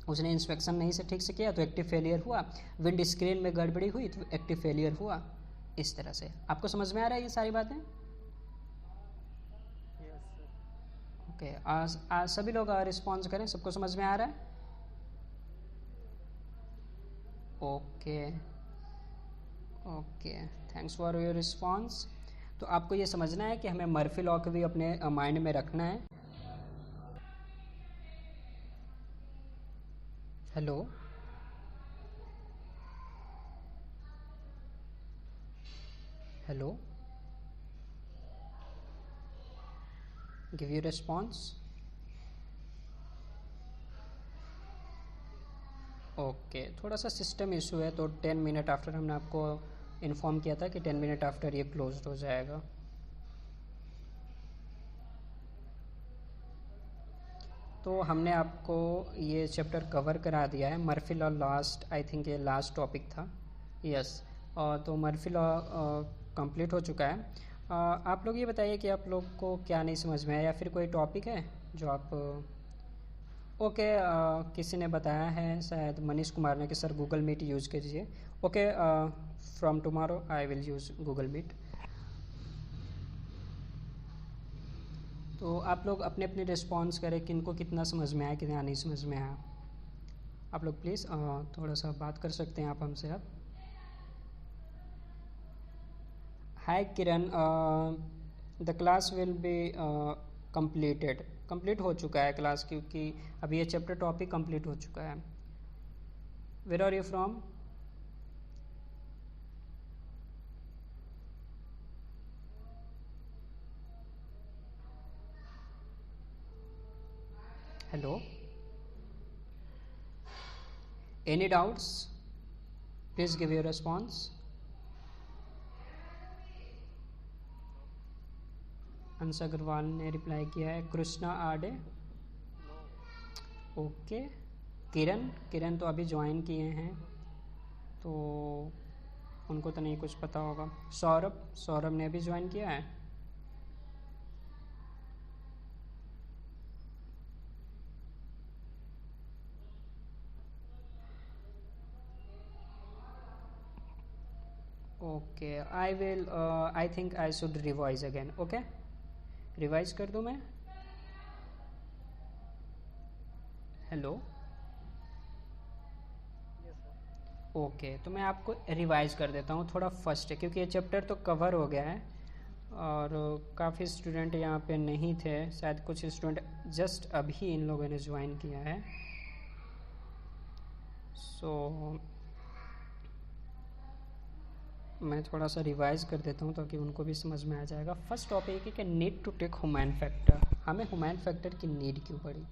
Speaker 1: उसने इंस्पेक्शन नहीं से ठीक से किया तो एक्टिव फेलियर हुआ, विंड स्क्रीन में गड़बड़ी हुई तो एक्टिव फेलियर हुआ। इस तरह से आपको समझ में आ रहा है ये सारी बातें? ओके, आज सभी लोग रिस्पॉन्स करें, सबको समझ में आ रहा है? Okay okay, thanks for your response. तो आपको ये समझना है कि हमें मर्फी लॉ को भी अपने माइंड में रखना है। Hello, hello, give you response. Okay, थोड़ा सा सिस्टम इशू है, तो 10 मिनट आफ्टर हमने आपको इन्फॉर्म किया था कि 10 मिनट आफ्टर ये क्लोज्ड हो जाएगा। तो हमने आपको ये चैप्टर कवर करा दिया है। Murphy law last, I think ये लास्ट टॉपिक था, यस। तो मर्फी लॉ कंप्लीट हो चुका है। आप लोग ये बताइए कि आप लोग को क्या नहीं समझ में आया, या फिर कोई टॉपिक है जो आप ओके किसी ने बताया है, शायद मनीष कुमार ने, कि सर गूगल मीट यूज़ कीजिए। Okay, from tomorrow I will use Google Meet. तो आप लोग अपने अपने रिस्पॉन्स करें कि इनको कितना समझ में आया, कितना नहीं समझ में आया। आप लोग प्लीज़ थोड़ा सा बात कर सकते हैं आप हमसे। आप hi Kiran, the class will be complete हो चुका है क्लास, क्योंकि अभी ये चैप्टर टॉपिक कंप्लीट हो चुका है। Where are you from? Hello, any doubts? Please give your response. Ansh Agarwal ने रिप्लाई किया है। कृष्णा आडे, ओके। किरण तो अभी ज्वाइन किए हैं, तो उनको तो नहीं कुछ पता होगा। सौरभ ने भी ज्वाइन किया है। Okay, I think I should revise again. Okay, revise कर दूं मैं? हेलो, ओके, तो मैं आपको रिवाइज कर देता हूँ थोड़ा फर्स्ट, क्योंकि ये चैप्टर तो कवर हो गया है और काफ़ी स्टूडेंट यहाँ पे नहीं थे, शायद कुछ स्टूडेंट जस्ट अभी इन लोगों ने ज्वाइन किया है। सो मैं थोड़ा सा रिवाइज कर देता हूँ ताकि उनको भी समझ में आ जाएगा। फर्स्ट टॉपिक है कि need to take human factor. हमें ह्यूमन फैक्टर की नीड क्यों पड़ी?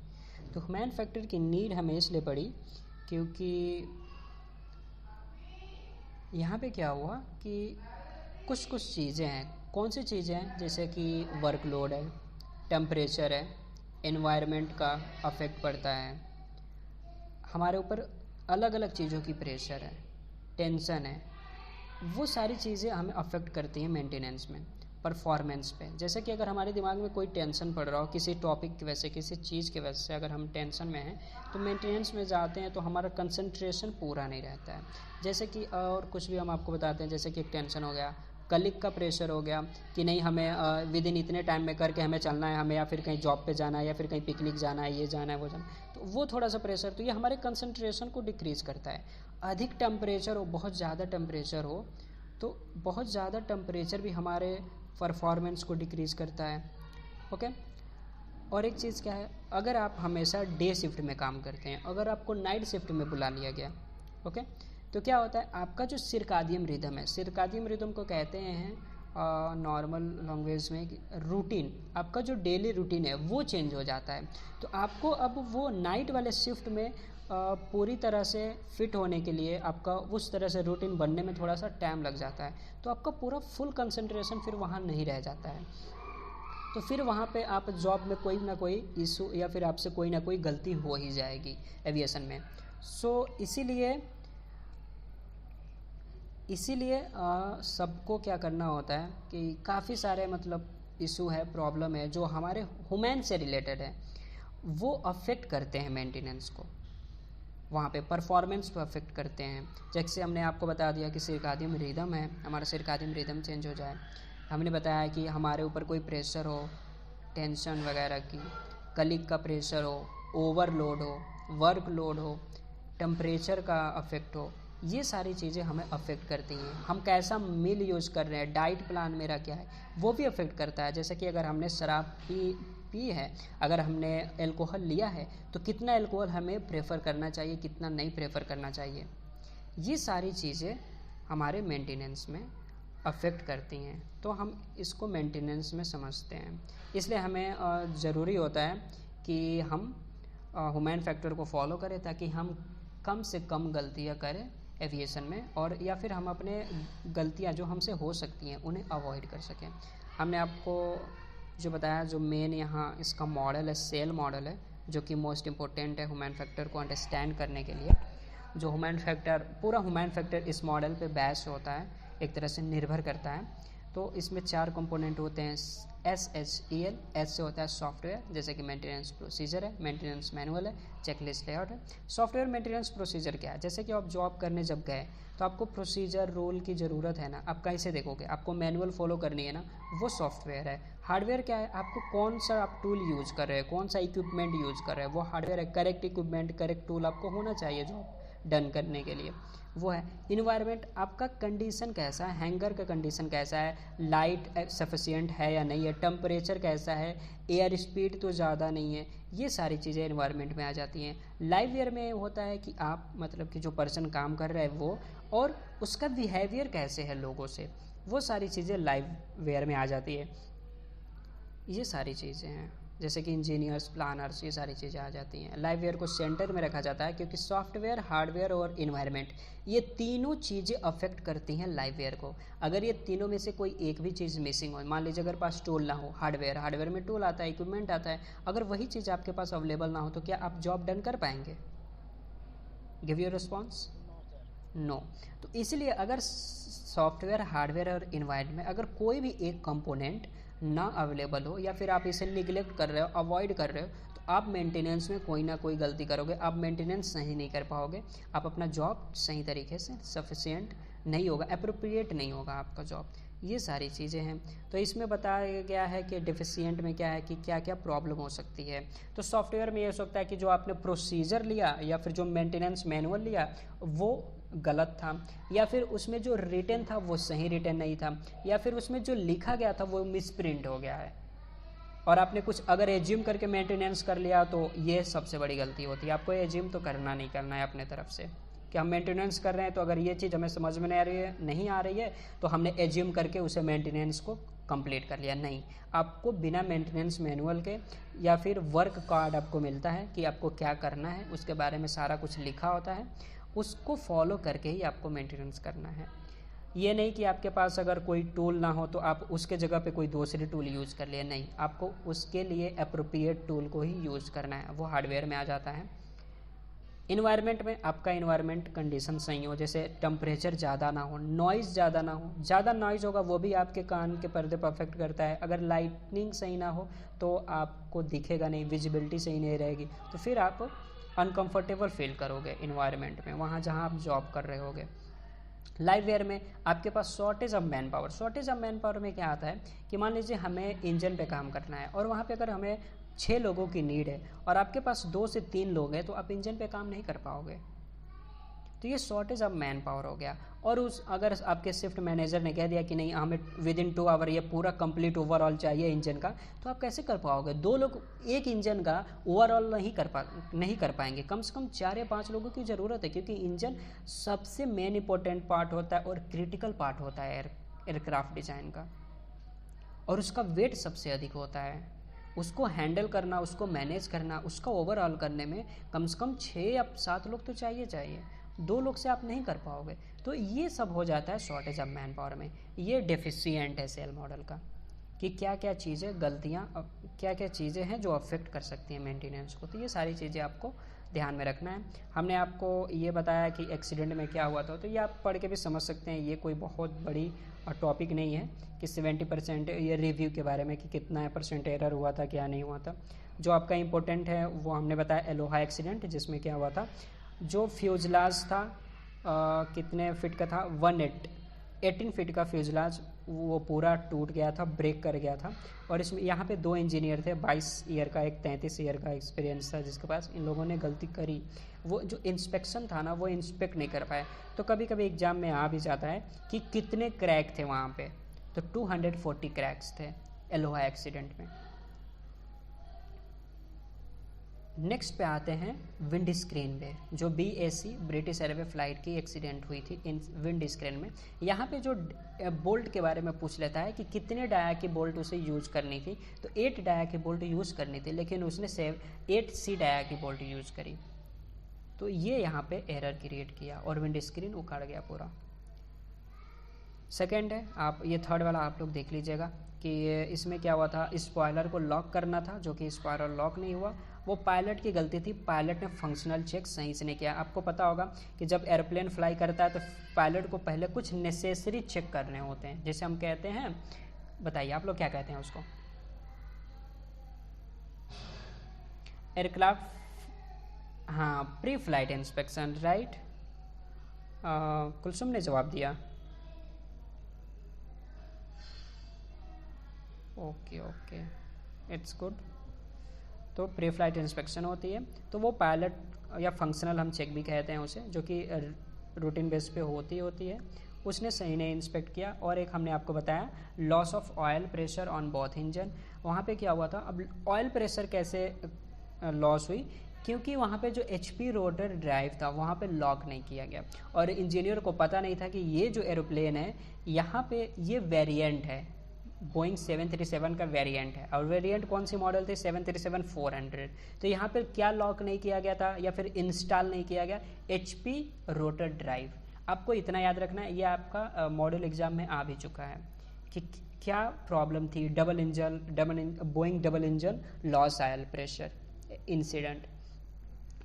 Speaker 1: तो ह्यूमन फैक्टर की नीड हमें इसलिए पड़ी क्योंकि यहाँ पे क्या हुआ कि कुछ चीज़ें हैं। कौन सी चीज़ें हैं? जैसे कि वर्कलोड है, टेम्परेचर है, एनवायरनमेंट का अफेक्ट पड़ता है, हमारे ऊपर अलग अलग चीज़ों की प्रेशर है, टेंशन है, वो सारी चीज़ें हमें अफेक्ट करती हैं मेंटेनेंस में, परफॉर्मेंस पे। जैसे कि अगर हमारे दिमाग में कोई टेंशन पड़ रहा हो किसी टॉपिक की वजह से, किसी चीज़ की वजह से, अगर हम टेंशन में हैं तो मेंटेनेंस में जाते हैं तो हमारा कंसंट्रेशन पूरा नहीं रहता है। जैसे कि और कुछ भी हम आपको बताते हैं, जैसे कि एक टेंशन हो गया, कलीग का प्रेशर हो गया कि नहीं हमें विद इन इतने टाइम में करके हमें चलना है, हमें या फिर कहीं जॉब पे जाना है, या फिर कहीं पिकनिक जाना है, ये जाना है, वो जाना है, तो वो थोड़ा सा प्रेशर, तो ये हमारे कंसंट्रेशन को डिक्रीज़ करता है। अधिक टेम्परेचर हो, बहुत ज़्यादा टेम्परेचर हो, तो बहुत ज़्यादा टेम्परेचर भी हमारे परफॉर्मेंस को डिक्रीज़ करता है। ओके। और एक चीज़ क्या है, अगर आप हमेशा डे शिफ्ट में काम करते हैं, अगर आपको नाइट शिफ्ट में बुला लिया गया, ओके, तो क्या होता है, आपका जो सिरकादियम रिदम है, सिरकादियम रिदम को कहते हैं नॉर्मल लैंग्वेज में रूटीन, आपका जो डेली रूटीन है वो चेंज हो जाता है। तो आपको अब वो नाइट वाले शिफ्ट में पूरी तरह से फिट होने के लिए आपका उस तरह से रूटीन बनने में थोड़ा सा टाइम लग जाता है, तो आपका पूरा फुल कंसंट्रेशन फिर वहाँ नहीं रह जाता है। तो फिर वहाँ पे आप जॉब में कोई ना कोई इशू या फिर आपसे कोई ना कोई गलती हो ही जाएगी एविएशन में। सो इसीलिए सबको क्या करना होता है कि काफ़ी सारे मतलब इशू है, प्रॉब्लम है जो हमारे ह्यूमन से रिलेटेड है, वो अफेक्ट करते हैं मेंटेनेंस को, वहाँ पे परफॉर्मेंस को अफेक्ट करते हैं। जैसे हमने आपको बता दिया कि सिरकादियम रिदम है, हमारा सिरकादियम रिदम चेंज हो जाए। हमने बताया कि हमारे ऊपर कोई प्रेशर हो, टेंशन वगैरह की, कलीग का प्रेशर हो, ओवरलोड हो, वर्कलोड हो, टेम्परेचर का अफेक्ट हो, ये सारी चीज़ें हमें अफेक्ट करती हैं। हम कैसा मील यूज़ कर रहे हैं, डाइट प्लान मेरा क्या है, वो भी अफेक्ट करता है। जैसे कि अगर हमने शराब पी है, अगर हमने अल्कोहल लिया है, तो कितना अल्कोहल हमें प्रेफर करना चाहिए, कितना नहीं प्रेफर करना चाहिए, ये सारी चीज़ें हमारे मेंटेनेंस में अफेक्ट करती हैं। तो हम इसको मेंटेनेंस में समझते हैं। इसलिए हमें ज़रूरी होता है कि हम ह्यूमन फैक्टर को फॉलो करें, ताकि हम कम से कम गलतियां करें एविएशन में, और या फिर हम अपने गलतियां जो हमसे हो सकती हैं उन्हें अवॉइड कर सकें। हमने आपको जो बताया, जो मेन यहाँ इसका मॉडल है, सेल मॉडल है, जो कि मोस्ट इम्पोर्टेंट है ह्यूमन फैक्टर को अंडरस्टैंड करने के लिए। जो ह्यूमन फैक्टर, पूरा ह्यूमन फैक्टर इस मॉडल पे बेस होता है, एक तरह से निर्भर करता है। तो इसमें 4 कंपोनेंट होते हैं, SHEL, S से होता है सॉफ्टवेयर, जैसे कि मेंटेनेंस प्रोसीजर है, मेंटेनेंस मैनुअल है, चेकलिस्ट लेआउट है। सॉफ्टवेयर मेंटेनेंस प्रोसीजर क्या है? जैसे कि आप जॉब करने जब गए तो आपको प्रोसीजर रूल की ज़रूरत है ना, आप कैसे देखोगे, आपको मैनुअल फॉलो करनी है ना, वो सॉफ्टवेयर है। हार्डवेयर क्या है, आपको कौन सा आप टूल यूज़ कर रहे हैं, कौन सा इक्विपमेंट यूज़ कर रहे हैं, वो हार्डवेयर है। करेक्ट इक्विपमेंट, करेक्ट टूल आपको होना चाहिए जॉब डन करने के लिए, वो है। इन्वायरमेंट, आपका कंडीशन कैसा है, हैंगर का कंडीशन कैसा है, लाइट सफिशिएंट है या नहीं है, टेम्परेचर कैसा है, एयर स्पीड तो ज़्यादा नहीं है, ये सारी चीज़ें इन्वायरमेंट में आ जाती हैं। लाइव वेयर में होता है कि आप मतलब कि जो पर्सन काम कर रहा है वो, और उसका बिहेवियर कैसे है लोगों से, वो सारी चीज़ें लाइव वेयर में आ जाती है। ये सारी चीज़ें हैं, जैसे कि इंजीनियर्स, प्लानर्स, ये सारी चीज़ें आ जाती हैं। लाइव वेयर को सेंटर में रखा जाता है, क्योंकि सॉफ्टवेयर, हार्डवेयर और इन्वायरमेंट, ये तीनों चीज़ें अफेक्ट करती हैं लाइव वेयर को। अगर ये तीनों में से कोई एक भी चीज़ मिसिंग हो, मान लीजिए अगर पास टूल ना हो, हार्डवेयर में टूल आता है, इक्विपमेंट आता है, अगर वही चीज़ आपके पास अवेलेबल ना हो, तो क्या आप जॉब डन कर पाएंगे? Give your response, no. तो इसलिए अगर सॉफ्टवेयर, हार्डवेयर और इन्वायरमेंट में अगर कोई भी एक कंपोनेंट ना अवेलेबल हो, या फिर आप इसे निगलेक्ट कर रहे हो, अवॉइड कर रहे हो, तो आप मेंटेनेंस में कोई ना कोई गलती करोगे, आप मेंटेनेंस सही नहीं कर पाओगे, आप अपना जॉब सही तरीके से सफिशिएंट नहीं होगा, अप्रोप्रिएट नहीं होगा आपका जॉब। ये सारी चीज़ें हैं। तो इसमें बताया गया है कि डेफिशिएंट में क्या है कि क्या क्या प्रॉब्लम हो सकती है। तो सॉफ्टवेयर में ये हो सकता है कि जो आपने प्रोसीजर लिया या फिर जो मेंटेनेंस मैनुअल लिया वो गलत था, या फिर उसमें जो रिटन था वो सही रिटन नहीं था, या फिर उसमें जो लिखा गया था वो मिसप्रिंट हो गया है, और आपने कुछ अगर एज्यूम करके मेंटेनेंस कर लिया, तो ये सबसे बड़ी गलती होती है। आपको एज्यूम तो करना नहीं करना है अपने तरफ से कि हम मेंटेनेंस कर रहे हैं, तो अगर ये चीज़ हमें समझ में नहीं आ रही है तो हमने एज्यूम करके उसे मेंटेनेंस को कंप्लीट कर लिया। नहीं, आपको बिना मेंटेनेंस मैनुअल के या फिर वर्क कार्ड आपको मिलता है कि आपको क्या करना है, उसके बारे में सारा कुछ लिखा होता है, उसको फॉलो करके ही आपको मेंटेनेंस करना है। ये नहीं कि आपके पास अगर कोई टूल ना हो तो आप उसके जगह पे कोई दूसरी टूल यूज़ कर लिए, नहीं, आपको उसके लिए अप्रोप्रिएट टूल को ही यूज़ करना है, वो हार्डवेयर में आ जाता है। इन्वायरमेंट में आपका इन्वायरमेंट कंडीशन सही हो, जैसे टेम्परेचर ज़्यादा ना हो, नॉइज़ ज़्यादा ना हो, ज़्यादा नॉइज़ होगा वो भी आपके कान के पर्दे पर अफेक्ट करता है। अगर लाइटनिंग सही ना हो तो आपको दिखेगा नहीं, विजिबिलिटी सही नहीं रहेगी, तो फिर आप अनकंफर्टेबल फील करोगे इन्वायरमेंट में, वहाँ जहाँ आप जॉब कर रहे होगे। लाइव वेयर में आपके पास shortage of manpower. Shortage of manpower में क्या आता है कि मान लीजिए हमें इंजन पे काम करना है और वहाँ पे अगर हमें 6 लोगों की नीड है और आपके पास 2 से 3 लोग हैं, तो आप इंजन पे काम नहीं कर पाओगे, तो ये शॉर्टेज ऑफ मैन पावर हो गया। और उस अगर आपके शिफ्ट मैनेजर ने कह दिया कि नहीं हमें विद इन 2 आवर ये पूरा कंप्लीट ओवरऑल चाहिए इंजन का, तो आप कैसे कर पाओगे? 2 लोग एक इंजन का ओवरऑल नहीं कर पाएंगे, कम से कम 4 या 5 लोगों की ज़रूरत है, क्योंकि इंजन सबसे मेन इंपॉर्टेंट पार्ट होता है और क्रिटिकल पार्ट होता है एयरक्राफ्ट डिज़ाइन का, और उसका वेट सबसे अधिक होता है। उसको हैंडल करना, उसको मैनेज करना, उसका ओवरऑल करने में कम से कम 6 या 7 लोग तो चाहिए। 2 लोग से आप नहीं कर पाओगे, तो ये सब हो जाता है शॉर्टेज ऑफ मैन पावर में। ये डेफिशिएंट है सेल मॉडल का, कि क्या क्या चीज़ें गलतियाँ, क्या क्या चीज़ें हैं जो अफेक्ट कर सकती हैं मेंटेनेंस को, तो ये सारी चीज़ें आपको ध्यान में रखना है। हमने आपको ये बताया कि एक्सीडेंट में क्या हुआ था, तो ये आप पढ़ के भी समझ सकते हैं, ये कोई बहुत बड़ी टॉपिक नहीं है कि 70% ये रिव्यू के बारे में कि कितना % एरर हुआ था, क्या नहीं हुआ था। जो आपका इम्पोर्टेंट है वो हमने बताया एलोहा एक्सीडेंट, जिसमें क्या हुआ था, जो फ्यूजलाज था कितने फिट का था, 18 फीट का फ्यूजलाज वो पूरा टूट गया था, ब्रेक कर गया था। और इसमें यहाँ पे 2 इंजीनियर थे, 22 ईयर का, एक 33 ईयर का एक्सपीरियंस था जिसके पास। इन लोगों ने गलती करी, वो जो इंस्पेक्शन था ना वो इंस्पेक्ट नहीं कर पाए। तो कभी कभी एग्जाम में आ भी जाता है कि कितने क्रैक थे वहाँ पे, तो 240 क्रैक्स थे एलोहा एक्सीडेंट में। नेक्स्ट पे आते हैं विंड स्क्रीन पे, जो BAC ब्रिटिश एयरवे फ्लाइट की एक्सीडेंट हुई थी इन विंड स्क्रीन में। यहाँ पे जो बोल्ट के बारे में पूछ लेता है कि कितने डाया की बोल्ट उसे यूज़ करनी थी, तो 8 डाया की बोल्ट यूज़ करनी थी, लेकिन उसने 8C डाया की बोल्ट यूज़ करी, तो ये यहाँ पे एरर क्रिएट किया और विंड स्क्रीन उखाड़ गया पूरा। सेकेंड है, आप ये थर्ड वाला आप लोग देख लीजिएगा कि इसमें क्या हुआ था, स्पॉयलर को लॉक करना था, जो कि स्पॉयलर लॉक नहीं हुआ, वो पायलट की गलती थी। पायलट ने फंक्शनल चेक सही से नहीं किया। आपको पता होगा कि जब एयरप्लेन फ्लाई करता है तो पायलट को पहले कुछ नेसेसरी चेक करने होते हैं, जैसे हम कहते हैं, बताइए आप लोग क्या कहते हैं उसको, एयरक्राफ्ट, हाँ, pre flight inspection, right. Kulsum ने जवाब दिया, ओके, इट्स गुड। तो प्री फ्लाइट इंस्पेक्शन होती है, तो वो पायलट या फंक्शनल हम चेक भी कहते हैं उसे, जो कि रूटीन बेस पे होती है, उसने सही नहीं इंस्पेक्ट किया। और एक हमने आपको बताया loss of oil pressure on both engine. वहाँ पे क्या हुआ था, अब ऑयल प्रेशर कैसे लॉस हुई, क्योंकि वहाँ पे जो HP रोटर ड्राइव था वहाँ पे लॉक नहीं किया गया, और इंजीनियर को पता नहीं था कि ये जो एरोप्लेन है यहाँ पे ये वेरिएंट है, बोइंग 737 का वेरिएंट है, और वेरिएंट कौन सी मॉडल थी, 737-400। तो यहाँ पर क्या लॉक नहीं किया गया था या फिर इंस्टॉल नहीं किया गया, HP रोटर ड्राइव। आपको इतना याद रखना है, ये आपका मॉडल एग्जाम में आ भी चुका है कि क्या प्रॉब्लम थी, Boeing double engine loss oil pressure incident.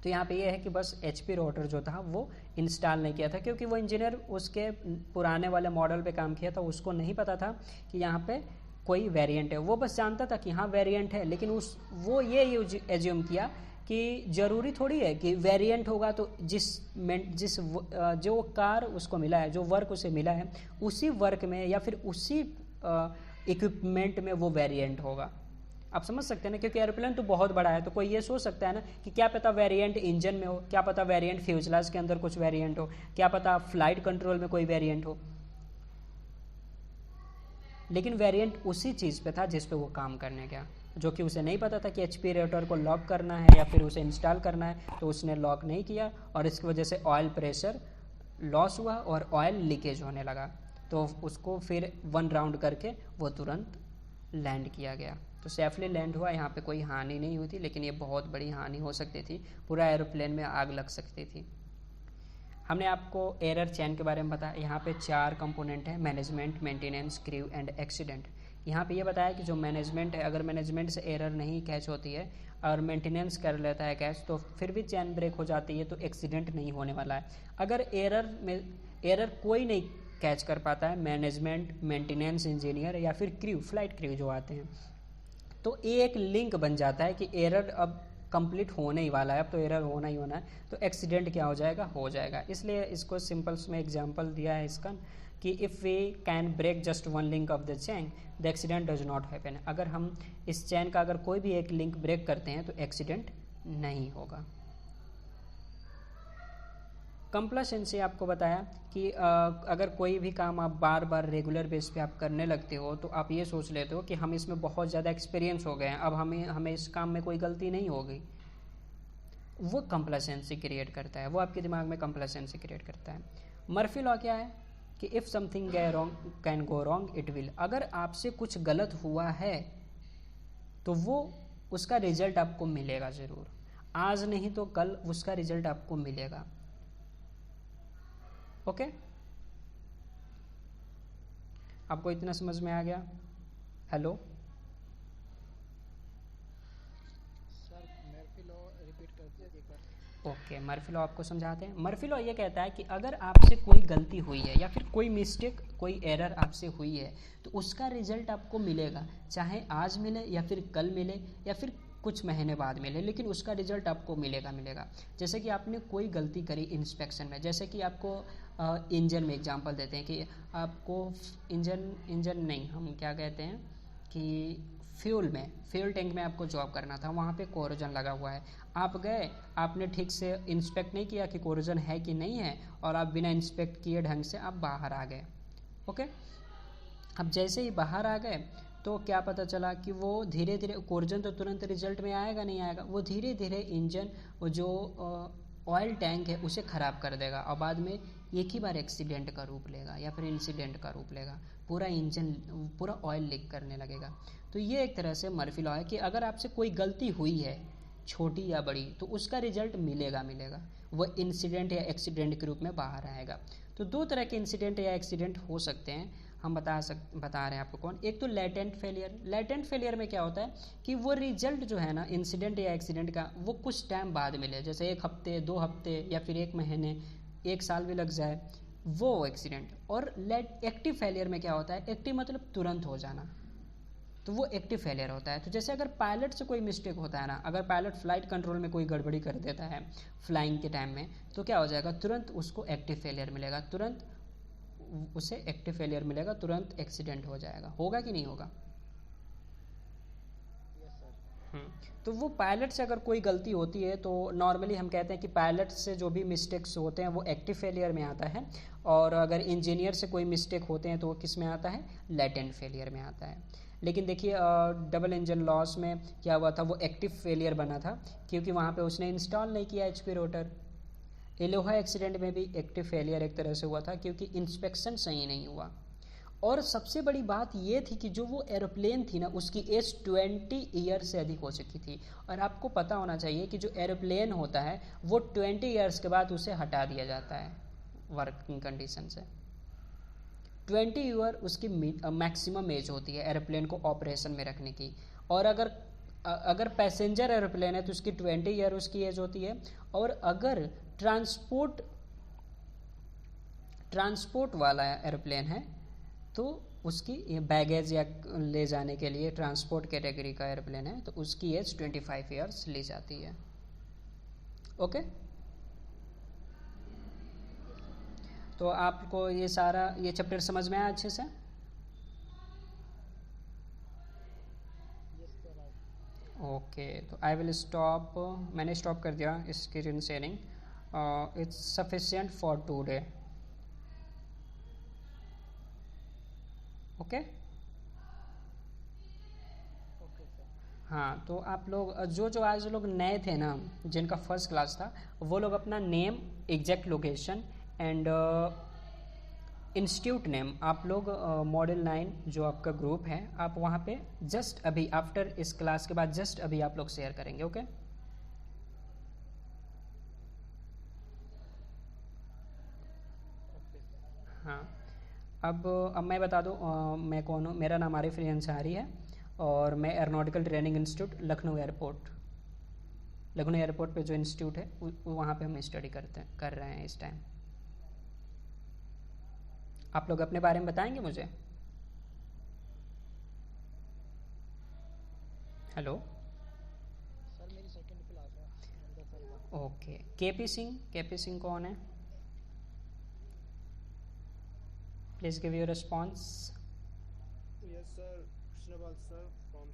Speaker 1: तो यहाँ पे ये है कि बस HP रोटर जो था वो इंस्टॉल नहीं किया था, क्योंकि वो इंजीनियर उसके पुराने वाले मॉडल पे काम किया था, उसको नहीं पता था कि यहाँ पे कोई वेरिएंट है। वो बस जानता था कि हाँ वेरिएंट है, लेकिन वो ये एज्यूम किया कि ज़रूरी थोड़ी है कि वेरिएंट होगा तो जो कार उसको मिला है, जो वर्क उसे मिला है, उसी वर्क में या फिर उसी इक्विपमेंट में वो वेरिएंट होगा। आप समझ सकते हैं ना, क्योंकि एयरप्लेन तो बहुत बड़ा है, तो कोई ये सोच सकता है ना कि क्या पता वेरिएंट इंजन में हो, क्या पता वेरिएंट फ्यूजलाज के अंदर कुछ वेरिएंट हो, क्या पता फ्लाइट कंट्रोल में कोई वेरिएंट हो, लेकिन वेरिएंट उसी चीज़ पे था जिस पे वो काम करने गया, जो कि उसे नहीं पता था कि HP रोटर को लॉक करना है या फिर उसे इंस्टॉल करना है, तो उसने लॉक नहीं किया और इसकी वजह से ऑयल प्रेशर लॉस हुआ और ऑयल लीकेज होने लगा। तो उसको फिर 1 राउंड करके वो तुरंत लैंड किया गया, तो सेफली लैंड हुआ, यहाँ पे कोई हानि नहीं हुई थी, लेकिन ये बहुत बड़ी हानि हो सकती थी, पूरा एरोप्लेन में आग लग सकती थी। हमने आपको एरर चेन के बारे में बताया। यहाँ पे 4 कंपोनेंट है, management, maintenance, crew and accident. यहाँ पे ये बताया कि जो मैनेजमेंट है, अगर मैनेजमेंट से एरर नहीं कैच होती है और मेंटेनेंस कर लेता है कैच, तो फिर भी चेन ब्रेक हो जाती है, तो एक्सीडेंट नहीं होने वाला है। अगर एरर कोई नहीं कैच कर पाता है, मैनेजमेंट, मेंटेनेंस इंजीनियर या फिर क्रू, फ्लाइट क्रू जो आते हैं, तो ये एक लिंक बन जाता है कि एरर अब कंप्लीट होने ही वाला है, अब तो एरर होना ही होना है, तो एक्सीडेंट क्या हो जाएगा, हो जाएगा। इसलिए इसको सिंपल्स में एग्जांपल दिया है इसका कि if we can break just one link of the chain the accident does not happen. अगर हम इस चेन का अगर कोई भी एक लिंक ब्रेक करते हैं तो एक्सीडेंट नहीं होगा। कंप्लासेंसी आपको बताया कि अगर कोई भी काम आप बार बार रेगुलर बेस पे आप करने लगते हो तो आप ये सोच लेते हो कि हम इसमें बहुत ज़्यादा एक्सपीरियंस हो गए हैं, अब हमें इस काम में कोई गलती नहीं होगी। वो कंप्लासेंसी क्रिएट करता है, वो आपके दिमाग में कंप्लासेंसी क्रिएट करता है। मर्फी लॉ क्या है कि if something can go wrong it will. अगर आपसे कुछ गलत हुआ है तो वो उसका रिजल्ट आपको मिलेगा ज़रूर, आज नहीं तो कल उसका रिजल्ट आपको मिलेगा। ओके, आपको इतना समझ में आ गया? Hello
Speaker 2: sir, Murphy law repeat कर दीजिए एक बार।
Speaker 1: ओके, मर्फी लॉ आपको समझाते हैं। मर्फी लॉ ये कहता है कि अगर आपसे कोई गलती हुई है या फिर कोई मिस्टेक, कोई एरर आपसे हुई है, तो उसका रिजल्ट आपको मिलेगा, चाहे आज मिले या फिर कल मिले या फिर कुछ महीने बाद मिले, लेकिन उसका रिजल्ट आपको मिलेगा। जैसे कि आपने कोई गलती करी इंस्पेक्शन में, जैसे कि आपको इंजन में एग्जांपल देते हैं कि आपको इंजन नहीं, हम क्या कहते हैं कि फ्यूल टैंक में आपको जॉब करना था, वहाँ पे कोरोजन लगा हुआ है। आप गए, आपने ठीक से इंस्पेक्ट नहीं किया कि कोरोजन है कि नहीं है, और आप बिना इंस्पेक्ट किए ढंग से आप बाहर आ गए। ओके, अब जैसे ही बाहर आ गए तो क्या पता चला कि वो धीरे धीरे, कोरोजन तो तुरंत रिजल्ट में आएगा नहीं आएगा, वो धीरे धीरे इंजन, वो जो ऑयल टैंक है उसे ख़राब कर देगा और बाद में एक ही बार एक्सीडेंट का रूप लेगा या फिर इंसिडेंट का रूप लेगा, पूरा इंजन, पूरा ऑयल लीक करने लगेगा। तो ये एक तरह से मर्फी लॉ है कि अगर आपसे कोई गलती हुई है, छोटी या बड़ी, तो उसका रिजल्ट मिलेगा, वो इंसिडेंट या एक्सीडेंट के रूप में बाहर आएगा। तो 2 तरह के इंसिडेंट या एक्सीडेंट हो सकते हैं, हम बता रहे हैं आपको कौन। एक तो लेटेंट फेलियर में क्या होता है कि वो रिजल्ट जो है ना इंसिडेंट या एक्सीडेंट का, वो कुछ टाइम बाद मिले, जैसे 1 हफ्ते, 2 हफ्ते या फिर 1 महीने, 1 साल भी लग जाए, वो एक्सीडेंट। और एक्टिव फेलियर में क्या होता है, एक्टिव मतलब तुरंत हो जाना, तो वो एक्टिव फेलियर होता है। तो जैसे अगर पायलट से कोई मिस्टेक होता है ना, अगर पायलट फ्लाइट कंट्रोल में कोई गड़बड़ी कर देता है फ्लाइंग के टाइम में, तो क्या हो जाएगा, तुरंत उसको एक्टिव फेलियर मिलेगा, तुरंत उसे एक्टिव फेलियर मिलेगा, तुरंत एक्सीडेंट हो जाएगा। होगा कि नहीं होगा?
Speaker 2: Yes sir.
Speaker 1: तो वो पायलट से अगर कोई गलती होती है तो नॉर्मली हम कहते हैं कि पायलट से जो भी मिस्टेक्स होते हैं वो एक्टिव फेलियर में आता है, और अगर इंजीनियर से कोई मिस्टेक होते हैं तो वो किस में आता है, लेटेंट फेलियर में आता है। लेकिन देखिए डबल इंजन लॉस में क्या हुआ था, वो एक्टिव फेलियर बना था क्योंकि वहाँ पे उसने इंस्टॉल नहीं किया HP रोटर। एलोहा एक्सीडेंट में भी एक्टिव फेलियर एक तरह से हुआ था क्योंकि इंस्पेक्शन सही नहीं हुआ। और सबसे बड़ी बात ये थी कि जो वो एरोप्लेन थी ना, उसकी एज 20 ईयर से अधिक हो चुकी थी, और आपको पता होना चाहिए कि जो एरोप्लेन होता है वो 20 ईयर्स के बाद उसे हटा दिया जाता है वर्किंग कंडीशन से। 20 ईयर उसकी मैक्सिमम एज होती है एरोप्लेन को ऑपरेशन में रखने की। और अगर पैसेंजर एरोप्लेन है तो उसकी 20 ईयर उसकी एज होती है, और अगर ट्रांसपोर्ट वाला एरोप्लेन है तो उसकी बैगेज या ले जाने के लिए ट्रांसपोर्ट कैटेगरी का एरोप्लेन है तो उसकी एज 25 ईयर्स ली जाती है। ओके, तो आपको ये सारा ये चैप्टर समझ में आया अच्छे से?
Speaker 2: Yes sir.
Speaker 1: ओके, तो आई विल स्टॉप, मैंने स्टॉप कर दिया screen sharing. It's sufficient for today. Okay,
Speaker 2: okay sir.
Speaker 1: हाँ, तो आप लोग जो आज लोग नए थे ना, जिनका फर्स्ट क्लास था, वो लोग अपना name, exact location and institute name आप लोग मॉडल 9 जो आपका ग्रुप है, आप वहाँ पे जस्ट अभी आफ्टर इस क्लास के बाद जस्ट अभी आप लोग शेयर करेंगे। ओके, अब मैं बता दूं मैं कौन हूँ। मेरा नाम आरिफ रियान अंसारी है और मैं aeronautical training institute Lucknow airport पे जो इंस्टीट्यूट है वहाँ पे हम स्टडी कर रहे हैं इस टाइम। आप लोग अपने बारे में बताएंगे मुझे? हेलो।
Speaker 2: सर मेरी सेकंड क्लास है, 10 साल का।
Speaker 1: ओके। केपी सिंह कौन है? Please give your response.
Speaker 3: Yes, sir. Krishnapal sir from